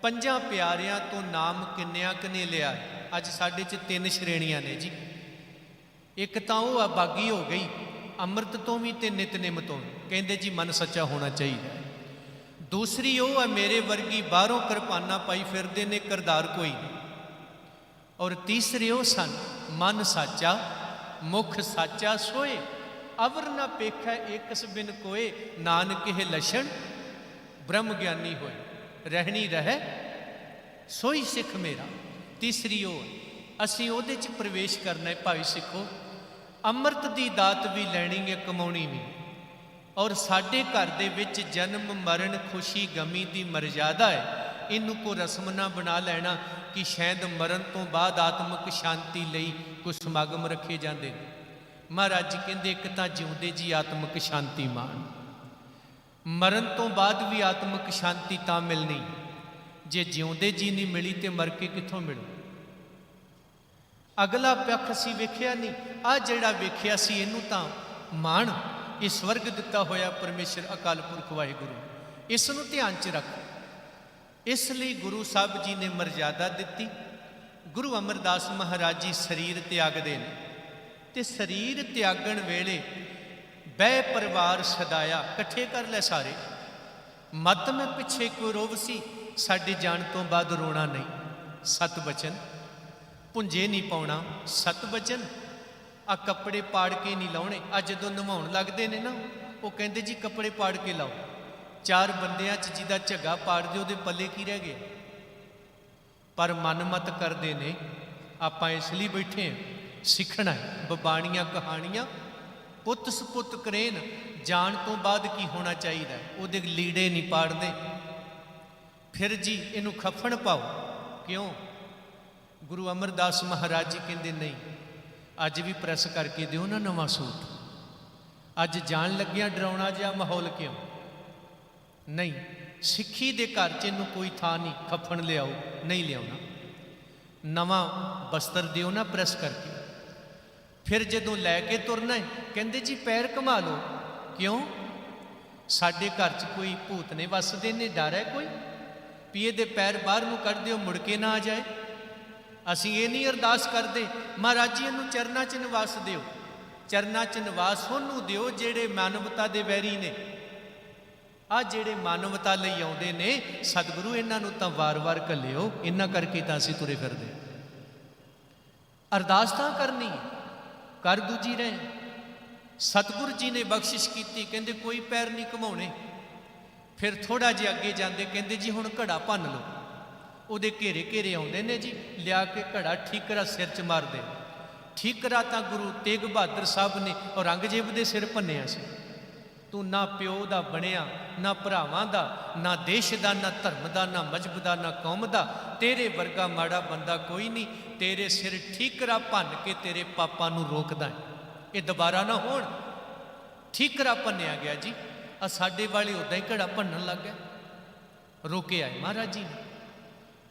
5 ਪਿਆਰਿਆਂ ਤੋਂ ਨਾਮ ਕਿੰਨਿਆਂ ਕੁ ਨੇ ਲਿਆ। ਅੱਜ ਸਾਡੇ 'ਚ 3 ਸ਼੍ਰੇਣੀਆਂ ਨੇ ਜੀ। ਇੱਕ ਤਾਂ ਉਹ ਆ ਬਾਗੀ ਹੋ ਗਈ, ਅੰਮ੍ਰਿਤ ਤੋਂ ਵੀ ਤੇ ਨਿਤਨੇਮ ਤੋਂ, ਕਹਿੰਦੇ ਜੀ ਮਨ ਸੱਚਾ ਹੋਣਾ ਚਾਹੀਦਾ। ਦੂਸਰੀ ਉਹ ਆ ਮੇਰੇ ਵਰਗੀ, ਬਾਹਰੋਂ ਕਿਰਪਾਨਾਂ ਪਾਈ ਫਿਰਦੇ ਨੇ, ਕਰਦਾਰ ਕੋਈ ਨਹੀਂ। ਔਰ ਤੀਸਰੇ ਉਹ ਸਨ, ਮਨ ਸਾਚਾ ਮੁਖ ਸਾਚਾ ਸੋਏ, ਅਵਰ ਨਾ ਪੇਖੈ ਏਕਸ ਬਿਨ ਕੋਏ, ਨਾਨਕ ਇਹ ਲਛਣ ਬ੍ਰਹਮ ਗਿਆਨੀ ਹੋਏ, ਰਹਿਣੀ ਰਹਿ ਸੋਈ ਸਿੱਖ ਮੇਰਾ। ਤੀਸਰੀ ਉਹ, ਅਸੀਂ ਉਹਦੇ 'ਚ ਪ੍ਰਵੇਸ਼ ਕਰਨਾ ਹੈ। ਭਾਈ ਸਿੱਖੋ, ਅੰਮ੍ਰਿਤ ਦੀ ਦਾਤ ਵੀ ਲੈਣੀ ਹੈ, ਕਮਾਉਣੀ ਵੀ। ਔਰ ਸਾਡੇ ਘਰ ਦੇ ਵਿੱਚ ਜਨਮ ਮਰਨ ਖੁਸ਼ੀ ਗਮੀ ਦੀ ਮਰਜ਼ਾਦਾ ਹੈ। ਇਹਨੂੰ ਕੋਈ ਰਸਮ ਨਾ ਬਣਾ ਲੈਣਾ ਕਿ ਸ਼ਾਇਦ ਮਰਨ ਤੋਂ ਬਾਅਦ ਆਤਮਿਕ ਸ਼ਾਂਤੀ ਲਈ ਕੋਈ ਸਮਾਗਮ ਰੱਖੇ ਜਾਂਦੇ ਨੇ। ਮਹਾਰਾਜ ਜੀ ਕਹਿੰਦੇ ਇੱਕ ਤਾਂ ਜਿਉਂਦੇ ਜੀ ਆਤਮਿਕ ਸ਼ਾਂਤੀ ਮਾਣ, ਮਰਨ ਤੋਂ ਬਾਅਦ ਵੀ ਆਤਮਿਕ ਸ਼ਾਂਤੀ ਤਾਂ ਮਿਲਣੀ। ਜੇ ਜਿਉਂਦੇ ਜੀ ਨਹੀਂ ਮਿਲੀ ਤੇ ਮਰ ਕੇ ਕਿੱਥੋਂ ਮਿਲੂ? ਅਗਲਾ ਪੱਖ ਅਸੀਂ ਵੇਖਿਆ ਨਹੀਂ, ਆ ਜਿਹੜਾ ਵੇਖਿਆ ਸੀ ਇਹਨੂੰ ਤਾਂ ਮਾਣ। ਇਹ ਸਵਰਗ ਦਿੱਤਾ ਹੋਇਆ ਪਰਮੇਸ਼ਰ ਅਕਾਲ ਪੁਰਖ ਵਾਹਿਗੁਰੂ, ਇਸ ਨੂੰ ਧਿਆਨ 'ਚ ਰੱਖ। ਇਸ ਲਈ ਗੁਰੂ ਸਾਹਿਬ ਜੀ ਨੇ ਮਰਜ਼ਾਦਾ ਦਿੱਤੀ। ਗੁਰੂ ਅਮਰਦਾਸ ਮਹਾਰਾਜ ਜੀ ਸਰੀਰ ਤਿਆਗਦੇ ਨੇ, ਤੇ ਸਰੀਰ ਤਿਆਗਣ ਵੇਲੇ ਬਹਿ ਪਰਿਵਾਰ ਸਦਾਇਆ, ਇਕੱਠੇ ਕਰ ਲੈ ਸਾਰੇ। ਮਤ ਮੈਂ ਪਿੱਛੇ ਕੋਈ ਰੋਵ ਸੀ, ਸਾਡੇ ਜਾਣ ਤੋਂ ਬਾਅਦ ਰੋਣਾ ਨਹੀਂ। 7 ਬਚਨ ਪੁੰਜੇ ਨਹੀਂ ਪਾਉਣਾ, 7 ਬਚਨ। ਆ ਕੱਪੜੇ ਪਾੜ ਕੇ ਨਹੀਂ ਲਾਉਣੇ। ਅੱਜ ਜਦੋਂ ਨਵਾਉਣ ਲੱਗਦੇ ਨੇ ਨਾ, ਉਹ ਕਹਿੰਦੇ ਜੀ ਕੱਪੜੇ ਪਾੜ ਕੇ ਲਾਓ। 4 ਬੰਦਿਆਂ 'ਚ ਜਿਹਦਾ ਝੱਗਾ ਪਾੜ ਦਿਓ, ਉਹਦੇ ਪੱਲੇ ਕੀ ਰਹਿ ਗਿਆ? ਪਰ ਮਨਮਤ ਕਰਦੇ ਨੇ। ਆਪਾਂ ਇਸ ਲਈ ਬੈਠੇ ਹਾਂ, ਸਿੱਖਣਾ ਹੈ। ਬਬਾਣੀਆਂ ਕਹਾਣੀਆਂ ਪੁੱਤ ਸਪੁੱਤ ਕਰੇਨ, ਜਾਣ ਤੋਂ ਬਾਅਦ ਕੀ ਹੋਣਾ ਚਾਹੀਦਾ। ਉਹਦੇ ਲੀੜੇ ਨਹੀਂ ਪਾੜਦੇ। ਫਿਰ ਜੀ ਇਹਨੂੰ ਖਫਣ ਪਾਓ। ਕਿਉਂ? ਗੁਰੂ ਅਮਰਦਾਸ ਮਹਾਰਾਜ ਜੀ ਕਹਿੰਦੇ ਨਹੀਂ, ਅੱਜ ਵੀ ਪ੍ਰੈਸ ਕਰਕੇ ਦਿਓ ਨਾ ਨਵਾਂ ਸੂਟ। ਅੱਜ ਜਾਣ ਲੱਗਿਆ ਡਰਾਉਣਾ ਜਿਹਾ ਮਾਹੌਲ ਕਿਉਂ? ਨਹੀਂ, ਸਿੱਖੀ ਦੇ ਘਰ 'ਚ ਇਹਨੂੰ ਕੋਈ ਥਾਂ ਨਹੀਂ। ਖਫਣ ਲਿਆਓ, ਨਹੀਂ ਲਿਆਉਣਾ। ਨਵਾਂ ਬਸਤਰ ਦਿਓ ਨਾ ਪ੍ਰੈਸ ਕਰਕੇ। ਫਿਰ ਜਦੋਂ ਲੈ ਕੇ ਤੁਰਨਾ ਹੈ, ਕਹਿੰਦੇ ਜੀ ਪੈਰ ਘੁਮਾ ਲਓ। ਕਿਉਂ? ਸਾਡੇ ਘਰ 'ਚ ਕੋਈ ਭੂਤ ਨੇ ਵੱਸਦੇ ਨੇ, ਡਰ ਹੈ ਕੋਈ ਵੀ ਇਹਦੇ ਪੈਰ ਬਾਹਰ ਨੂੰ ਕੱਢ ਦਿਓ, ਮੁੜ ਕੇ ਨਾ ਆ ਜਾਏ। ਅਸੀਂ ਇਹ ਨਹੀਂ ਅਰਦਾਸ ਕਰਦੇ ਮਹਾਰਾਜ ਜੀ ਇਹਨੂੰ ਚਰਨਾਂ 'ਚ ਨਿਵਾਸ ਦਿਓ। ਚਰਨਾਂ 'ਚ ਨਿਵਾਸ ਉਹਨੂੰ ਦਿਓ ਜਿਹੜੇ ਮਾਨਵਤਾ ਦੇ ਵੈਰੀ ਨੇ। ਆ ਜਿਹੜੇ ਮਾਨਵਤਾ ਲਈ ਆਉਂਦੇ ਨੇ, ਸਤਿਗੁਰੂ ਇਹਨਾਂ ਨੂੰ ਤਾਂ ਵਾਰ-ਵਾਰ ਘੱਲਿਓ, ਇਹਨਾਂ ਕਰਕੇ ਤਾਂ ਅਸੀਂ ਤੁਰੇ ਫਿਰਦੇ। ਅਰਦਾਸ ਤਾਂ ਕਰਨੀ ਕਰ ਦੂਜੀ ਰਹੇ। ਸਤਿਗੁਰੂ ਜੀ ਨੇ ਬਖਸ਼ਿਸ਼ ਕੀਤੀ, ਕਹਿੰਦੇ ਕੋਈ ਪੈਰ ਨਹੀਂ ਘੁਮਾਉਣੇ। ਫਿਰ ਥੋੜਾ ਜਿਹਾ ਅੱਗੇ ਜਾਂਦੇ, ਕਹਿੰਦੇ ਜੀ ਹੁਣ ਘੜਾ ਭੰਨ ਲਓ। ਉਹਦੇ ਘੇਰੇ ਘੇਰੇ ਆਉਂਦੇ ਨੇ ਜੀ, ਲਿਆ ਕੇ ਘੜਾ ਠੀਕਰਾ ਸਿਰ 'ਚ ਮਾਰਦੇ। ਠੀਕਰਾ ਤਾਂ ਗੁਰੂ ਤੇਗ ਬਹਾਦਰ ਸਾਹਿਬ ਨੇ ਔਰੰਗਜ਼ੇਬ ਦੇ ਸਿਰ ਭੰਨਿਆ ਸੀ। ਤੂੰ ਨਾ ਪਿਓ ਦਾ ਬਣਿਆ, ਨਾ ਭਰਾਵਾਂ ਦਾ, ਨਾ ਦੇਸ਼ ਦਾ, ਨਾ ਧਰਮ ਦਾ, ਨਾ ਮਜ਼ਹਬ ਦਾ, ਨਾ ਕੌਮ ਦਾ। ਤੇਰੇ ਵਰਗਾ ਮਾੜਾ ਬੰਦਾ ਕੋਈ ਨਹੀਂ। ਤੇਰੇ ਸਿਰ ਠੀਕਰਾ ਭੰਨ ਕੇ ਤੇਰੇ ਪਾਪਾਂ ਨੂੰ ਰੋਕਦਾ ਹੈ, ਇਹ ਦੁਬਾਰਾ ਨਾ ਹੋਣ। ਠੀਕਰਾ ਭੰਨਿਆ ਗਿਆ ਜੀ। ਆ ਸਾਡੇ ਵਾਲੇ ਉੱਦਾਂ ਹੀ ਘੜਾ ਭੰਨਣ ਲੱਗ ਗਏ। ਰੋਕਿਆ ਹੈ ਮਹਾਰਾਜ ਜੀ ਨੇ।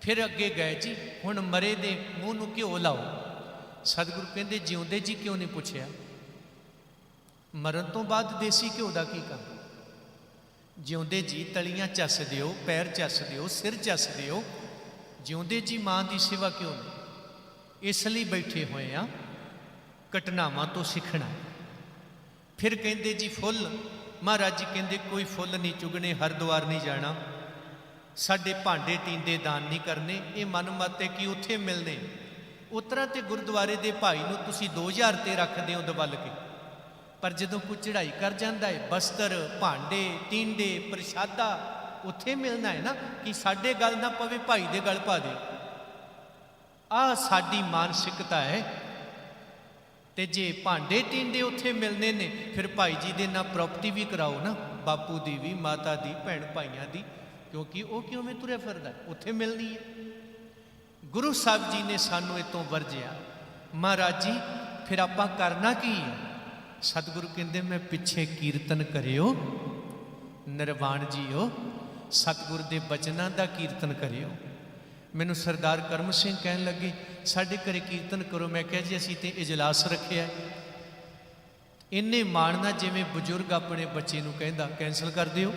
फिर अगे गए जी, हुण मरे दे मूँह नूं घिओ लाओ। सतगुरु कहंदे जिउंदे जी क्यों नहीं पुछया? मरण तो बाद देसी घिओ दा की काम? जिउंदे जी तलियां चस दिओ, पैर चस दिओ, सिर चस दिओ, जिउंदे जी मां की सेवा क्यों नहीं? इस लिए बैठे हुए आ, घटनावां तो सीखना। फिर कहंदे जी फुल, महाराज जी कहंदे कोई फुल नहीं चुगने, हरिद्वार नहीं जाना, साडे भांडे टींदे दान नहीं करने, ये मन मत है कि उत्थे मिलने। उतरा तो गुरुद्वारे के भाई नूं तुसीं 2000 ते रखदे हो दबल के, पर जदों कोई चढ़ाई कर जाता है, बस्तर, भांडे, टींडे, प्रशादा उत्थे मिलना है ना, कि साडे गल ना पवे, भाई दे गल पा दे। आ साडी मानसिकता है। ते जे भांडे टींडे उत्थे मिलने ने, फिर भाई जी दे ना प्रॉपर्टी भी कराओ ना, बापू दी भी, माता दी, भैन भाइयों दी, क्योंकि वो क्यों में तुरे फिरदा है, उत्थे मिलनी है। गुरु साहब जी ने सानू इतों वरजिया। महाराज जी फिर आपां करना की है? सतगुरु कहंदे मैं पिछे कीर्तन करियो, निर्वाण जीओ, सतगुरु दे बचनां दा कीर्तन करियो। मैनू सरदार करम सिंह कहन लगे साडे घरे कीर्तन करो। मैं कहा जी असीं ते इजलास रखिया। इन्ने माणना जिवें बजुर्ग अपने बच्चे नूं कहंदा कैंसल कर दिओ।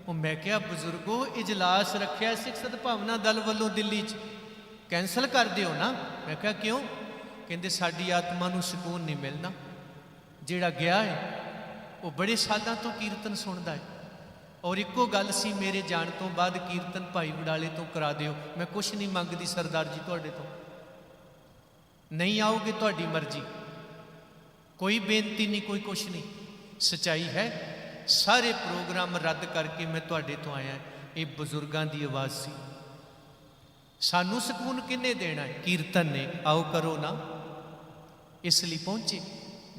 वो मैं क्या बजुर्गो इजलास रखिया सिख सद्भावना दल वालों दिल्ली च, कैंसल कर दिओ ना। मैं क्या क्यों? कहंदे साडी आत्मा नूं सुकून नहीं मिलना। जिहड़ा गया है वो बड़े सालों तो कीर्तन सुनदा है, और इको गल सी मेरे जाण तो बाद कीर्तन भाई वडाले तो करा दिओ। मैं कुछ नहीं मंगदी सरदार जी तुहाडे तो, नहीं आओगे तुहाडी मर्जी, कोई बेनती नहीं, कोई कुछ नहीं। सच्चाई है सारे प्रोग्राम रद्द करके मैं तुहाडे तो आया। ये बजुर्गों की आवाज़ सी। सानू सुकून किन्ने देना है? कीर्तन ने। आओ करो ना, इसलिए पहुंचे।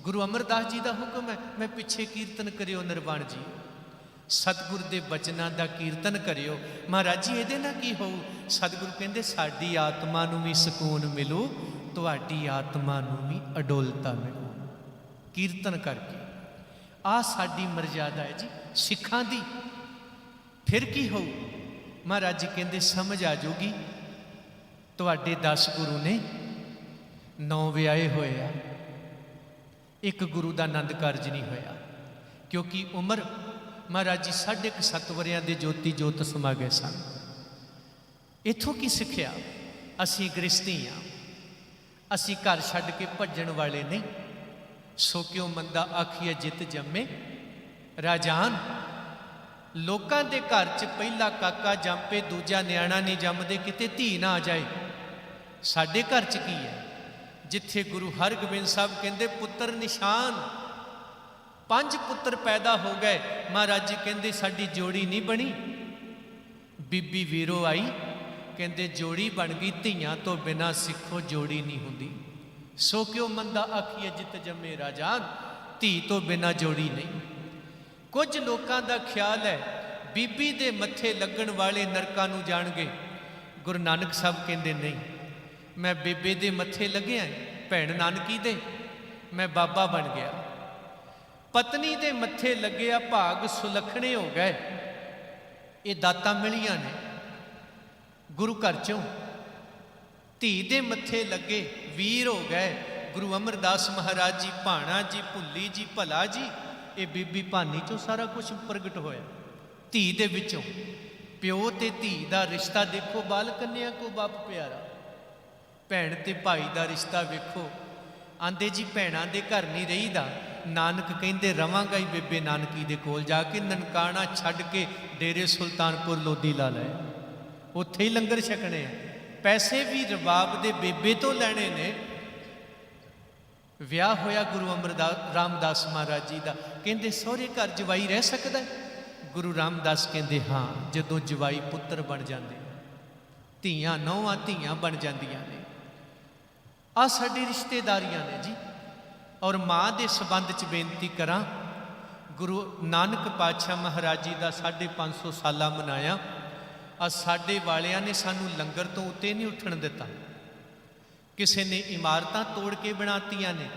गुरु अमरदास जी का हुक्म है, मैं पिछे कीर्तन करियो निर्वाण जी, सतगुर के बचनों का कीर्तन करियो। महाराज जी ये ना की हो? सतगुरु कहते साडी आत्मा नूं भी सुकून मिलू, तुहाडी आत्मा नूं भी अडोलता मिलू कीर्तन करके। आ साडी मर्यादा है जी सिखां दी। फिर की हो? महाराज जी कहते समझ आ जाऊगी, तुहाडे 10 गुरु ने 9 विआहे होए आ, एक गुरु का आनंद कारज नहीं होया, क्योंकि उम्र महाराज जी 7.5 वरियां दे ज्योति जोत समा गए सन। इथों की सिक्ख्या? असी गृहस्थी हाँ, असी घर छड्ड के भजन वाले नहीं। सो क्यों मंदा आखिए जित जम्मे राजान। लोकां दे घर च पहला काका जंपे, दूजा न्याणा नहीं जमदे, किते धी ना आ जाए। साडे घर च की है? जिथे गुरु हरगोबिंद साहब कहंदे पुत्र निशान, 5 पुत्र पैदा हो गए। महाराज जी कहंदे साडी जोड़ी नहीं बनी। बीबी वीरो आई, कहंदे जोड़ी बन गई, धीयां तो बिना सिखो जोड़ी नहीं हुंदी। सो क्यों मंदा आखिए जित जम्मे राजान, धी तो बिना जोड़ी नहीं। कुछ लोगों का ख्याल है बीबी दे मत्थे लगन वाले नरकां नूं जाणगे। गुरु नानक साहब कहंदे नहीं, मैं बेबे दे मत्थे लगे भैन नानकी दे, मैं बाबा बन गया। पत्नी दे मत्थे लगे भाग सुलखने हो गए। ये दातां मिलियां ने गुरु घर चों। धी दे मत्थे लगे वीर हो गए। गुरु अमरदास महाराज जी, भाणा जी, भुल्ली जी, भला जी, ये बीबी भानी चों सारा कुछ प्रगट होया। धी दे विचों प्यो ते धी दा रिश्ता देखो, बाल कन्या को बाप प्यारा। भैन ते भाई दा रिश्ता वेखो। आंदे जी भैणां दे घर नहीं रहीदा। नानक कहंदे रवांगा ही बेबे नानकी दे कोल जाके, ननकाना छड्ड के डेरे सुल्तानपुर लोधी ला लै, उत्थे ही लंगर छकने। पैसे भी रबाब दे बेबे तो लैने ने। विआह होया गुरु अमरदास रामदास महाराज जी का, कहंदे सहुरे घर जवाई रह सकदा है? गुरु रामदास कहंदे हाँ, जदों जवाई पुत्र बन जाते, धीयां नौवां धीयां बन जांदियां ने। आ साडी रिश्तेदारियां ने जी। और माँ के संबंध च बेनती करा, गुरु नानक पातशाह महाराज जी का 550 साला मनाया। आ साडे वालियां ने सानू लंगर तो उत्ते नहीं उठण दिता। किसी ने इमारतां तोड़ के बनातियां ने,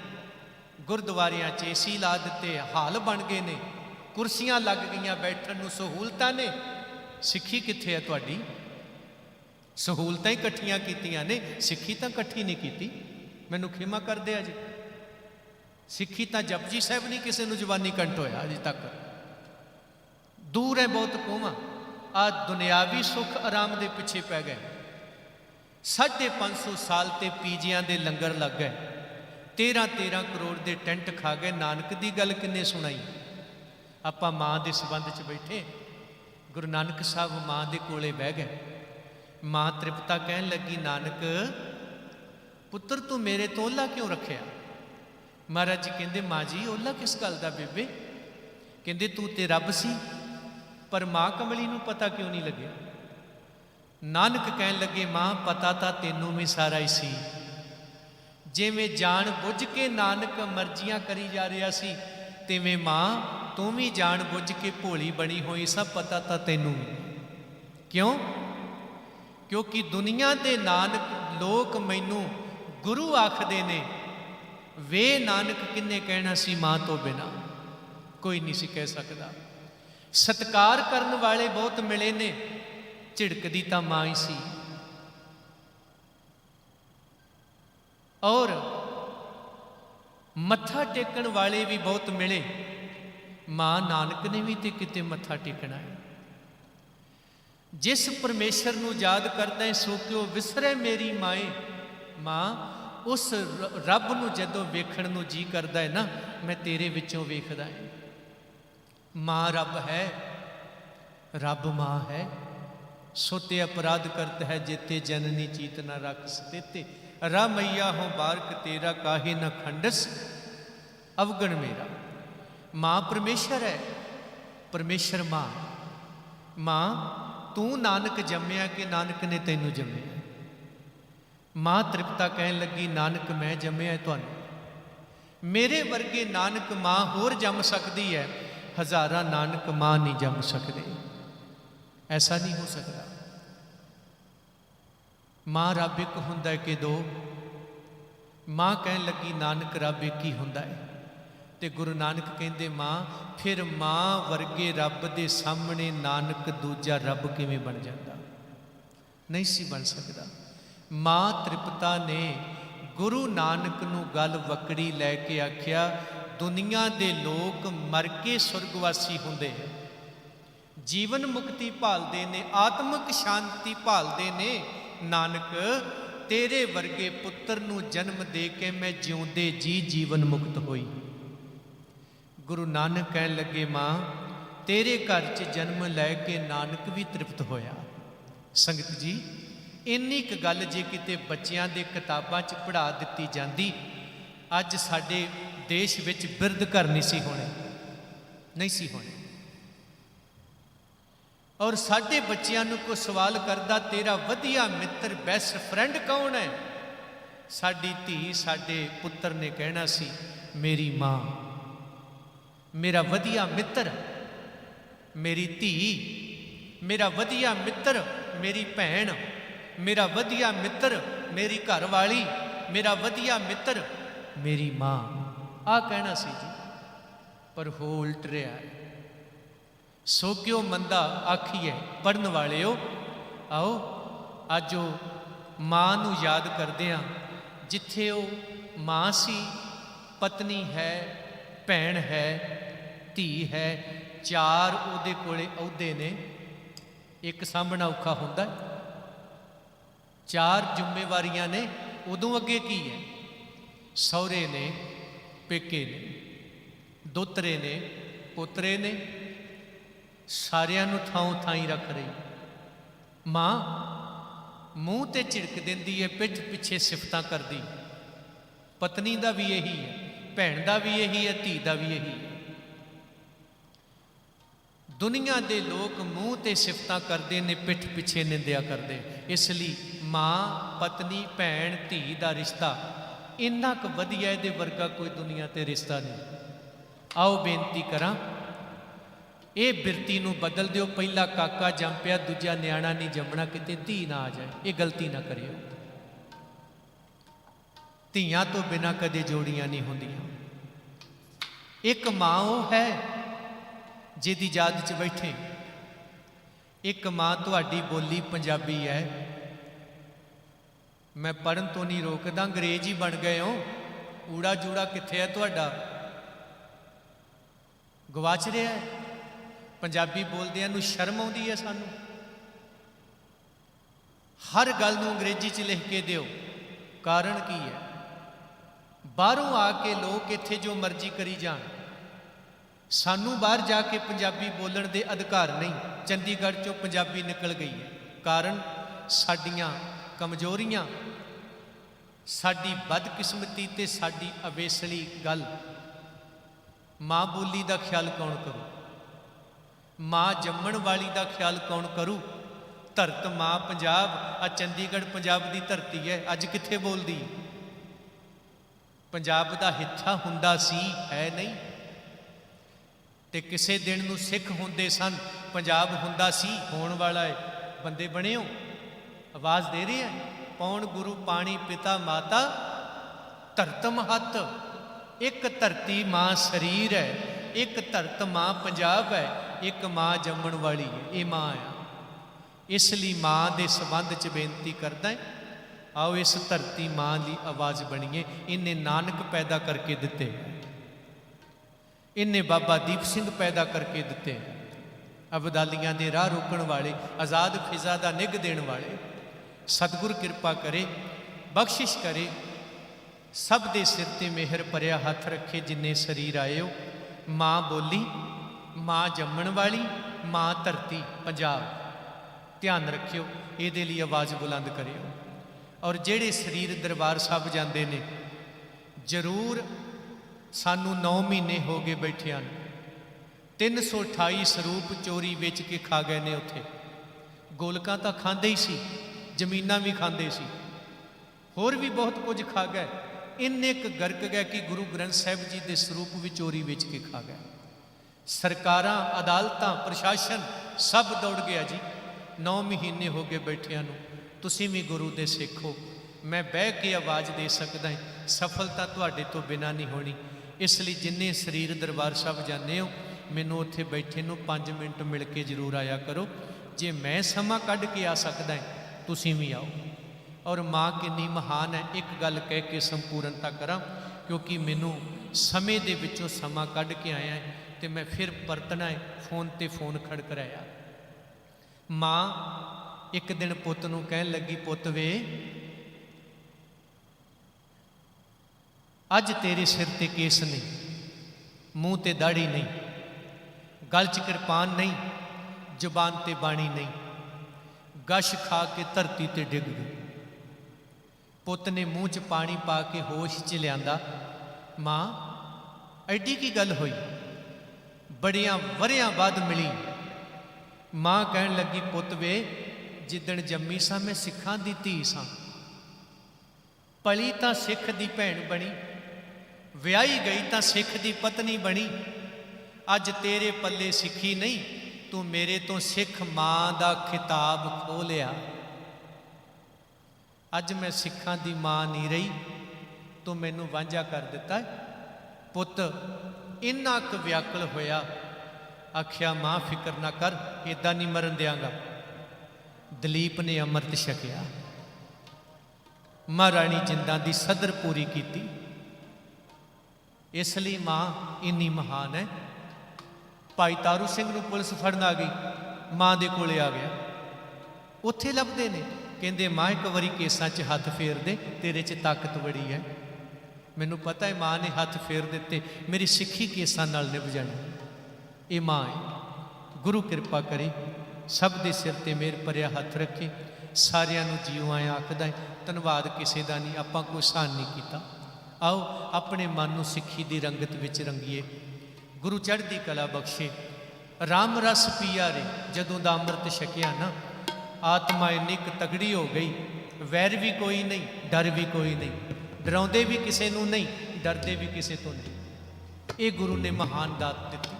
गुरुद्वारियां च एसी ला दिते, हाल बन गए ने, कुर्सियां लग गईयां बैठण नूं, सहूलतां ने। सिੱਖੀ कित्थे है तुहाडी? सहूलतां ही इकट्ठियां कीतियां ने, सिੱਖੀ ਤਾਂ ਇਕੱਠੀ नहीं की। मैनू खिमा कर दिया जी, सिੱਖੀ ਤਾਂ जपजी साहब नहीं किसी को जवानी कंठ होया अजे तक। दूर है बहुत कोवां, आ दुनियावी सुख आराम के पिछे पै गए। 550 साल ते पीजियां दे लंगर लग गए, 13-13 करोड़ के टेंट खा गए। नानक की गल किन्ने सुनाई? आपां माँ के संबंध च बैठे, गुरु नानक साहब माँ के कोले बह गए। माँ तृप्ता कहन लगी, नानक पुत्र तू मेरे तो ओला क्यों रखिया? महाराज जी कहते, माँ जी ओला किस गल का बेबे? कहते तू तो रब सी, पर माँ कमली नूं पता क्यों नहीं लगे? नानक कहन लगे, माँ पता तो तेनों भी सारा ही सी, जिवें जान बुझ के नानक मर्जियां करी जा रहा सी, तिवें माँ तू भी जान बुझ के भोली बनी हुई, सब पता तो तेनों भी। क्यों? क्योंकि दुनिया दे नानक लोग मैनू गुरु आखदे ने, वे नानक किन्ने कहना सी माँ तो बिना? कोई नहीं सी कह सकता। सत्कार करन वाले बहुत मिले ने, झिड़कदी तां माँ ही सी। और मत्था टेकन वाले भी बहुत मिले, माँ नानक ने भी तो किते मत्था टेकना है। जिस परमेश्वर नूं याद करदा है, सो क्यों विसरे मेरी माए। माँ उस रब नूं जदों वेखण नूं जी करदा है ना, मैं तेरे विचों वेखदा है। माँ रब है, रब माँ है। सोते अपराध करता है, जेते जननी चीत न रख सतेते। रा मैया हो बारक तेरा, काहे न खंडस अवगण मेरा। माँ परमेश्वर है, परमेश्वर माँ। माँ तू नानक जम्मिया कि नानक ने तैनू जम्मिया? माँ तृप्ता कहन लगी, नानक मैं जम्मिया तुहानू। मेरे वर्गे नानक माँ होर जम सकती है, हज़ारां नानक माँ नहीं जम सकते। ऐसा नहीं हो सकता। माँ रब एक हुंदा है कि दो? माँ कहन लगी, नानक रब एक ही हुंदा है। ते गुरु नानक कहते, माँ फिर माँ वर्गे रब दे सामने नानक दूजा रब किवें बन जाता? नहीं सी बन सकता। माँ तृप्ता ने गुरु नानक नूं गल वकड़ी लैके आख्या, दुनिया दे लोग मर के सुरगवासी हुंदे हैं, जीवन मुक्ति भालदे ने, आत्मक शांति भालदे ने। नानक तेरे वर्गे पुत्र नूं जन्म दे के मैं जिउंदे जी जीवन मुक्त होई। गुरु नानक कहन लगे, माँ तेरे घर च जन्म लैके नानक भी तृप्त होया। संगत जी, इन्नी क गल जे किते बच्चियां दे किताबां च पढ़ा दित्ती जांदी, अज साडे देश विच बिरध घर नहीं सी होने, नहीं सी होने। और साडे बच्चियां नूं कोई सवाल करदा, तेरा वधिया मित्र बेस्ट फ्रेंड कौन है? साडी धी साडे पुत्र ने कहना सी, मेरी माँ। मेरा वधिया मित्र मेरी धी, मेरा वधिया मित्र मेरी भैन, मेरा वधिया मित्र मेरी घरवाली, मेरा वधिया मित्र मेरी माँ। आ कहना सी जी, पर हो उल्ट रहा है। सो क्यों मंदा आखिए पढ़न वाले हो, आओ अज माँ नूं याद करदे हां, जिथे वो माँ सी, पत्नी है, भैन है, धी है, चार उहदे कोले अहुदे ने। एक सामना औखा हुंदा, चार जिम्मेवारियां ने, उदों अगे की है? सौरे ने, पेके ने, दोतरे ने, पोतरे ने, सारियां नूं थां थाई रख रही। माँ मूँह ते झिड़क देंदी है, पिठ पिछे सिफतां करदी। पत्नी का भी यही है, भैन का भी यही है, धी का भी यही है। दुनिया के लोग मूँह ते सिफतां करते ने, पिठ पिछे निंदिया करते। इसलिए माँ, पत्नी, भैन, धी का रिश्ता इन्ना क वधिया, इहदे वर्गा कोई दुनिया ते रिश्ता नहीं। आओ बेनती करा, ये बिरती नूं बदल दिओ। पहला काका जम पिया, दूजा न्याणा नहीं जमना, किते धी ना आ जाए, ये गलती ना करियो। धीआं तो बिना कदे जोड़ियां नहीं होंदियां। एक माँ वो है जिहदी याद च बैठे। एक माँ तुहाडी बोली पंजाबी है, मैं पढ़न तो नहीं रोकदा, अंग्रेज ही बन गए हो। ਊੜਾ ਜੂੜਾ कित्थे है तुहाडा? गवाच रहा है। पंजाबी बोलदियां नूं शर्म आउंदी है सानू। हर गल नूं अंग्रेजी च लिख के दिओ। कारण की है? बाहरों आके लोग इत्थे जो मर्जी करी जाण, सानू बाहर जाके पंजाबी बोलण दे अधिकार नहीं। चंडीगढ़ चों पंजाबी निकल गई है। कारण साडियां कमजोरियां, साडी बदकिस्मती ते साडी अवेसली गल। माँ बोली का ख्याल कौन करू? माँ जम्मण वाली का ख्याल कौन करू? धरत माँ पंजाब, आ चंडीगढ़ पंजाब की धरती है, अज कित्थे बोलदी? पंजाब का हिस्सा हुंदा सी, है नहीं? ते किसे दिन नूं सिख हुंदे सन, पंजाब हुंदा सी, होण वाला है। बंदे बने हो, आवाज़ दे रहे हैं। पौण गुरु पाणी पिता माता धरत महत। एक धरती माँ शरीर है, एक धरत माँ पंजाब है, एक माँ जम्मण वाली है। ये माँ है। इसलिए माँ के संबंध च बेनती करदा है, आओ इस धरती माँ की आवाज़ बनीए। इन्हें नानक पैदा करके दिते, इन्हें बाबा दीप सिंह पैदा करके दिते, अबदालियां दे राह रोकण वाले, आज़ाद फिजा का निग देण वाले। सतगुर कृपा करे, बख्शिश करे, सब दे सिर ते मेहर भरिया हथ रखे जिन्ने शरीर आए हो। माँ बोली, माँ जम्मण वाली, माँ धरती पंजाब। ध्यान रखियो, ये लिए आवाज़ बुलंद करियो। और जेड़े शरीर दरबार साहब जाते ने, जरूर सानू 9 महीने हो गए बैठिया। 328 स्वरूप चोरी बेच के खा गए ने। उत्थे गोलकां तो खांदे ही सी, जमीनां भी खांदे सी, होर भी बहुत कुछ खा गए। इन्ने क गर्क गए कि गुरु ग्रंथ साहिब जी के स्वरूप भी चोरी बेच के खा गए। सरकारां, अदालतां, प्रशासन सब दौड़ गया जी। 9 महीने हो गए बैठिया नूं। तुसीं भी गुरु दे सिख हो, मैं बह के आवाज़ दे सकदा है, सफलता तुहाडे तो बिना नहीं होनी। इसलिए जिन्ने शरीर दरबार साहब जाने हो, मैनूं उत्थे बैठे नूं 5 मिनट मिल के जरूर आया करो। जे मैं समा कढ़ के आ सकदा है, तुसीं भी आओ। और माँ कितनी महान है, एक गल कह के संपूर्णता करा, क्योंकि मैनू समय दे विचों समा कढ़ के आया है, तो मैं फिर परतना है। फोन ते फोन खड़कराया। माँ एक दिन पुत नूं कहन लगी, पुत वे अज तेरे सिर ते केस नहीं, मूँह ते दाढ़ी नहीं, गल च किरपान नहीं, जुबान ते बाणी नहीं, गश खा के धरती ते डिग गई। पुत ने मूँह च पानी पा के होश च लियांदा। माँ एडी की गल हुई? बड़िया वरियां बाद मिली। माँ कहन लगी, पुत वे जिदण जम्मी सा मैं सिखां दी धी सां, पली तां सिख दी भैन बनी, विआही गई तां सिख दी पत्नी बनी। अज तेरे पल्ले सिखी नहीं, तू मेरे तो सिख माँ दा खिताब खो लिया। अज मैं सिखां दी माँ नहीं रही, तू मैनू वांझा कर दिता है। पुत इन्ना क व्याकुल होया, आख्या माँ फिक्र ना कर, इदा नहीं मरन देंगा। दलीप ने अमृत छकिया, महाराणी जिंदा की सदर पूरी की। इसलिए माँ इन्नी महान है। भाई तारू सिंह नूं पुलिस फड़न आ गई, माँ दे कोले आ गया। उत्थे लभदे ने, कहंदे माँ एक बारी केसां च हथ फेर दे, तेरे च ताकत बड़ी है। मैनू पता है माँ ने हथ फेर दिते, मेरी सिक्खी केसां नाल निभ जाणी। ये माँ है। गुरु कृपा करे, सब दे सिर ते मेहर भरिया हथ रखे, सारियां नूं जीओ आए आखदा है। धन्नवाद किसी का नहीं, आपां कोई सहन नहीं किया। आओ अपने मन नूं सिੱਖੀ दी रंगत विच रंगीए। गुरु चढ़दी कला बख्शे। राम रस पिया रे, जदों दा अमृत छकिया ना, आत्मा इन्नी क तगड़ी हो गई, वैर भी कोई नहीं, डर भी कोई नहीं, डराउंदे भी किसी नूं नहीं, डरदे भी किसी तो नहीं। ये गुरु ने महान दात दी।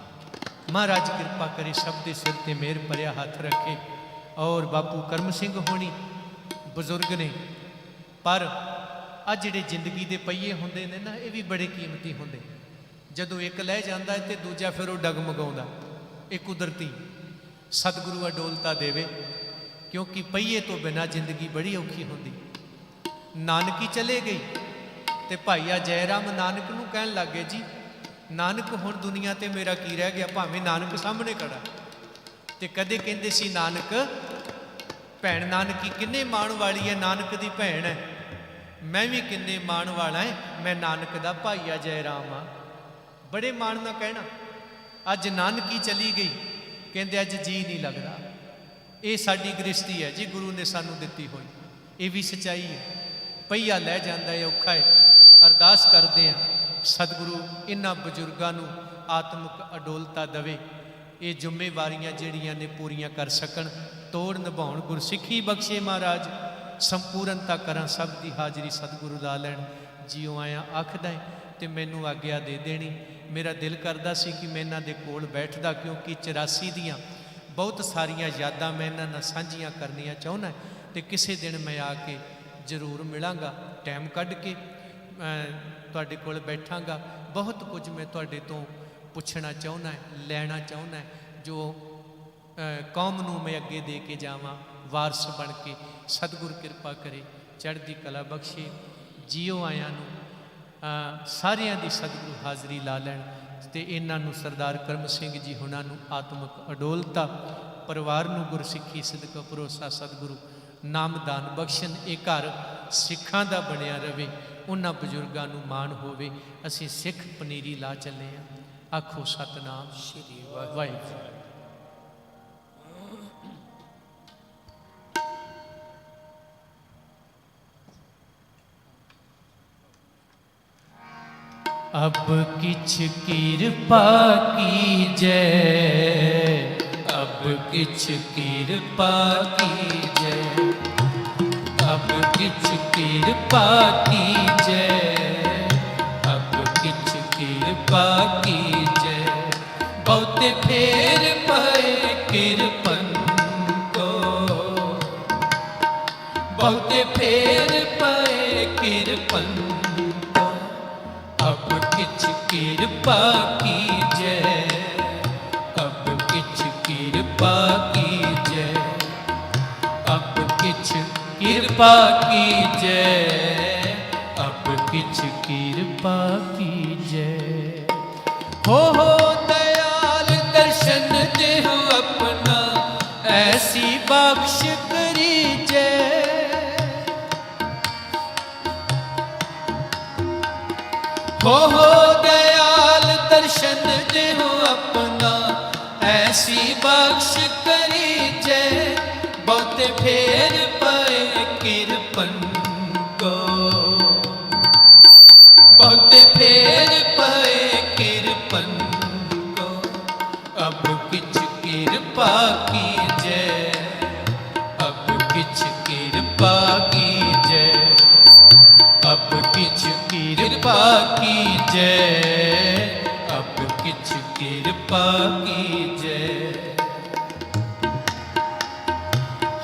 महाराज कृपा करे, सब के सिर ते मेहर भरिया हथ रखे। और बापू करम सिंह होनी बजुर्ग ने, पर आ जिहड़े जिंदगी के पहिए होंदे ने ना, ये भी बड़े कीमती होंदे। जदों एक लह जाता है तो दूजा फिर वो डगमगाउंदा। ये कुदरती, सतगुरु अडोलता देवे, क्योंकि पहिए तो बिना जिंदगी बड़ी औखी होंदी। ਨਾਨਕੀ ਚਲੇ ਗਈ ਤੇ ਭਾਈਆ ਜੈ ਰਾਮ ਨਾਨਕ ਨੂੰ ਕਹਿਣ ਲੱਗੇ, ਜੀ ਨਾਨਕ ਹੁਣ ਦੁਨੀਆ ਤੇ ਮੇਰਾ ਕੀ ਰਹਿ ਗਿਆ, ਭਾਵੇਂ ਨਾਨਕ ਸਾਹਮਣੇ ਖੜਾ। ਤੇ ਕਦੇ ਕਹਿੰਦੇ ਸੀ ਨਾਨਕ ਭੈਣ ਨਾਨਕੀ ਕਿੰਨੇ ਮਾਣ ਵਾਲੀ ਹੈ, ਨਾਨਕ ਦੀ ਭੈਣ ਹੈ। ਮੈਂ ਵੀ ਕਿੰਨੇ ਮਾਣ ਵਾਲਾ ਹੈ, ਮੈਂ ਨਾਨਕ ਦਾ ਭਾਈਆ ਜੈ ਰਾਮ ਆ। ਬੜੇ ਮਾਣ ਨਾਲ ਕਹਿਣਾ। ਅੱਜ ਨਾਨਕੀ ਚਲੀ ਗਈ, ਕਹਿੰਦੇ ਅੱਜ ਜੀ ਨਹੀਂ ਲੱਗਦਾ। ਇਹ ਸਾਡੀ ਗ੍ਰਸਤੀ ਹੈ ਜੀ, ਗੁਰੂ ਨੇ ਸਾਨੂੰ ਦਿੱਤੀ ਹੋਈ। ਇਹ ਵੀ ਸੱਚਾਈ ਹੈ। ਪਈਆ ਲੈ ਜਾਂਦਾ ਹੈ, ਔਖਾ ਹੈ। ਅਰਦਾਸ ਕਰਦੇ ਹਾਂ ਸਤਿਗੁਰੂ ਇਹਨਾਂ ਬਜ਼ੁਰਗਾਂ ਨੂੰ ਆਤਮਿਕ ਅਡੋਲਤਾ ਦੇਵੇ। ਇਹ ਜ਼ਿੰਮੇਵਾਰੀਆਂ ਜਿਹੜੀਆਂ ਨੇ ਪੂਰੀਆਂ ਕਰ ਸਕਣ, ਤੋੜ ਨਿਭਾਉਣ, ਗੁਰਸਿੱਖੀ ਬਖਸ਼ੇ ਮਹਾਰਾਜ। ਸੰਪੂਰਨਤਾ ਕਰਾਂ ਸਭ ਦੀ ਹਾਜ਼ਰੀ ਸਤਿਗੁਰੂ ਲਾ ਲੈਣ। ਜਿਉ ਆਇਆ ਆਖਦਾ ਹੈ ਤੇ ਮੈਨੂੰ ਆਗਿਆ ਦੇ ਦੇਣੀ। ਮੇਰਾ ਦਿਲ ਕਰਦਾ ਸੀ ਕਿ ਮੈਂ ਇਹਨਾਂ ਦੇ ਕੋਲ ਬੈਠਦਾ, ਕਿਉਂਕਿ 84 ਦੀਆਂ ਬਹੁਤ ਸਾਰੀਆਂ ਯਾਦਾਂ ਮੈਂ ਇਹਨਾਂ ਨਾਲ ਸਾਂਝੀਆਂ ਕਰਨੀਆਂ ਚਾਹੁੰਦਾ। ਤੇ ਕਿਸੇ ਦਿਨ ਮੈਂ ਆ ਕੇ ਜ਼ਰੂਰ ਮਿਲਾਂਗਾ, ਟਾਈਮ ਕੱਢ ਕੇ ਤੁਹਾਡੇ ਕੋਲ ਬੈਠਾਂਗਾ। ਬਹੁਤ ਕੁਝ ਮੈਂ ਤੁਹਾਡੇ ਤੋਂ ਪੁੱਛਣਾ ਚਾਹੁੰਦਾ, ਲੈਣਾ ਚਾਹੁੰਦਾ, ਜੋ ਕੌਮ ਨੂੰ ਮੈਂ ਅੱਗੇ ਦੇ ਕੇ ਜਾਵਾਂ ਵਾਰਸ ਬਣ ਕੇ। ਸਤਿਗੁਰ ਕਿਰਪਾ ਕਰੇ, ਚੜ੍ਹਦੀ ਕਲਾ ਬਖਸ਼ੇ। ਜੀਓ ਆਇਆਂ ਨੂੰ ਸਾਰਿਆਂ ਦੀ ਸਤਿਗੁਰੂ ਹਾਜ਼ਰੀ ਲਾ ਲੈਣ। ਤੇ ਇਹਨਾਂ ਨੂੰ ਸਰਦਾਰ ਕਰਮ ਸਿੰਘ ਜੀ ਹੁਣਾਂ ਨੂੰ ਆਤਮਿਕ ਅਡੋਲਤਾ, ਪਰਿਵਾਰ ਨੂੰ ਗੁਰਸਿੱਖੀ ਸਿਦਕ ਭਰੋਸਾ ਸਤਿਗੁਰੂ ਨਾਮਦਾਨ ਬਖਸ਼ਣ। ਇਹ ਘਰ ਸਿੱਖਾਂ ਦਾ ਬਣਿਆ ਰਵੇ, ਉਹਨਾਂ ਬਜ਼ੁਰਗਾਂ ਨੂੰ ਮਾਣ ਹੋਵੇ। ਅਸੀਂ ਸਿੱਖ ਪਨੀਰੀ ਲਾ ਚੱਲੇ ਹਾਂ। ਆਖੋ ਸਤਨਾਮ ਸ਼੍ਰੀ ਵਾਹਿਗੁਰੂ। अब किछ कृपा कीजै, अब किछ कृपा कीजै, अब किछ कृपा कीजै, अब किछ कृपा कीजै। बहुते फेर पए कृपन को, बहुते फेर पए कृपन। अब किछ कृपा कीजै, अब किछ कृपा कीजै, अब किछ कृपा कीजै, अब किछ कृपा कीजै। हो दयाल दर्शन देहो अपना, ऐसी बख्श करीजै। हो दयाल दर्शन देहो अपना, ऐसी बख्श करीजै। बहुत फेर पए कृपन को, बहुत फेर पए कृपन को। अब किछ कृपा कीजै, अब किछ कृपा कीजै, अब किछ कृपा कीजै, अब किछ कृपा कीजै।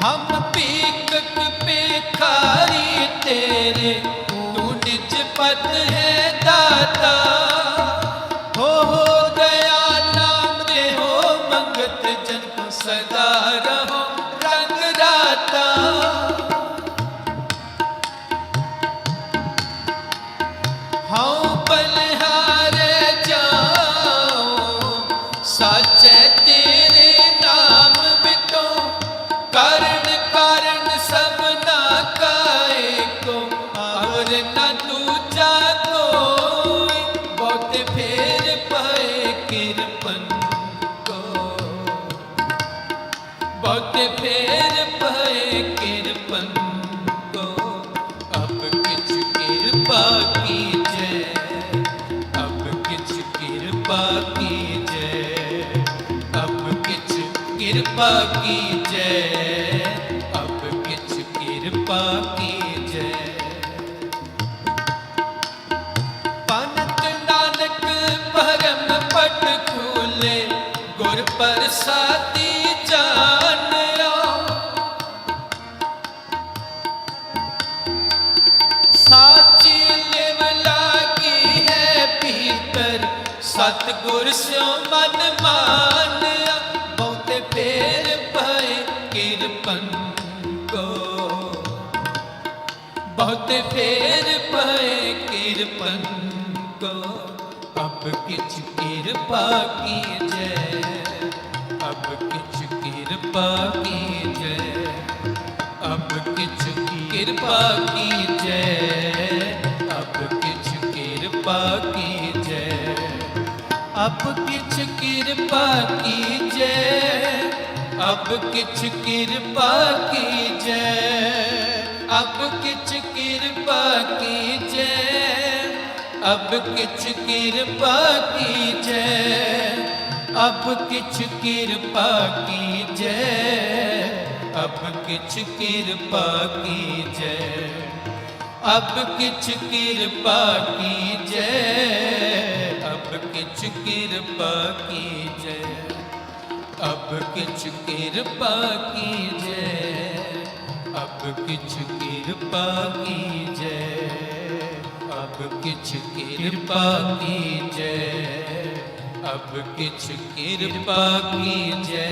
हम पीकक पेखारी तेरे, तू निज पद है दाता। हो दयाल नाम दे हो मंगत जन को, सदा रहो रंग राता। हाँ बलिहारे जाओ, साचे तेरे नाम बितो। कारण कारण सबना काए को, और न दूजा कोई। बहुत फेर पए कृपन को, बहुत फेर पए कृपन को। अब किछ कृपा कीजै, अब किछ कृपा कीजै, अब किछ कृपा कीजै, अब किछ कृपा कीजै। पंत नानक परम पट खोले, गुर प्रसादी जान आओ। साची लिव लागी है भीतर, सतगुर स्यो मन मानिया। बहुत फेर पए कृपन को, बहुत फेर पाए किरपन को, अब किछ कृपा कीजै, अब किछ कृपा कीजै, अब किछ कृपा कीजै, अब किछ कृपा कीजै, अब किछ कृपा कीजै, अब किछ कृपा कीजै, अब किछ कृपा कीजै, अब किछ कृपा कीजै, अब किछ कृपा कीजै, अब किछ कृपा कीजै, अब किछ कृपा कीजै, अब किछ कृपा कीजै, अब किछ कृपा कीजै, अब किछ कृपा कीजै, अब किछ कृपा कीजै, अब किछ कृपा कीजै।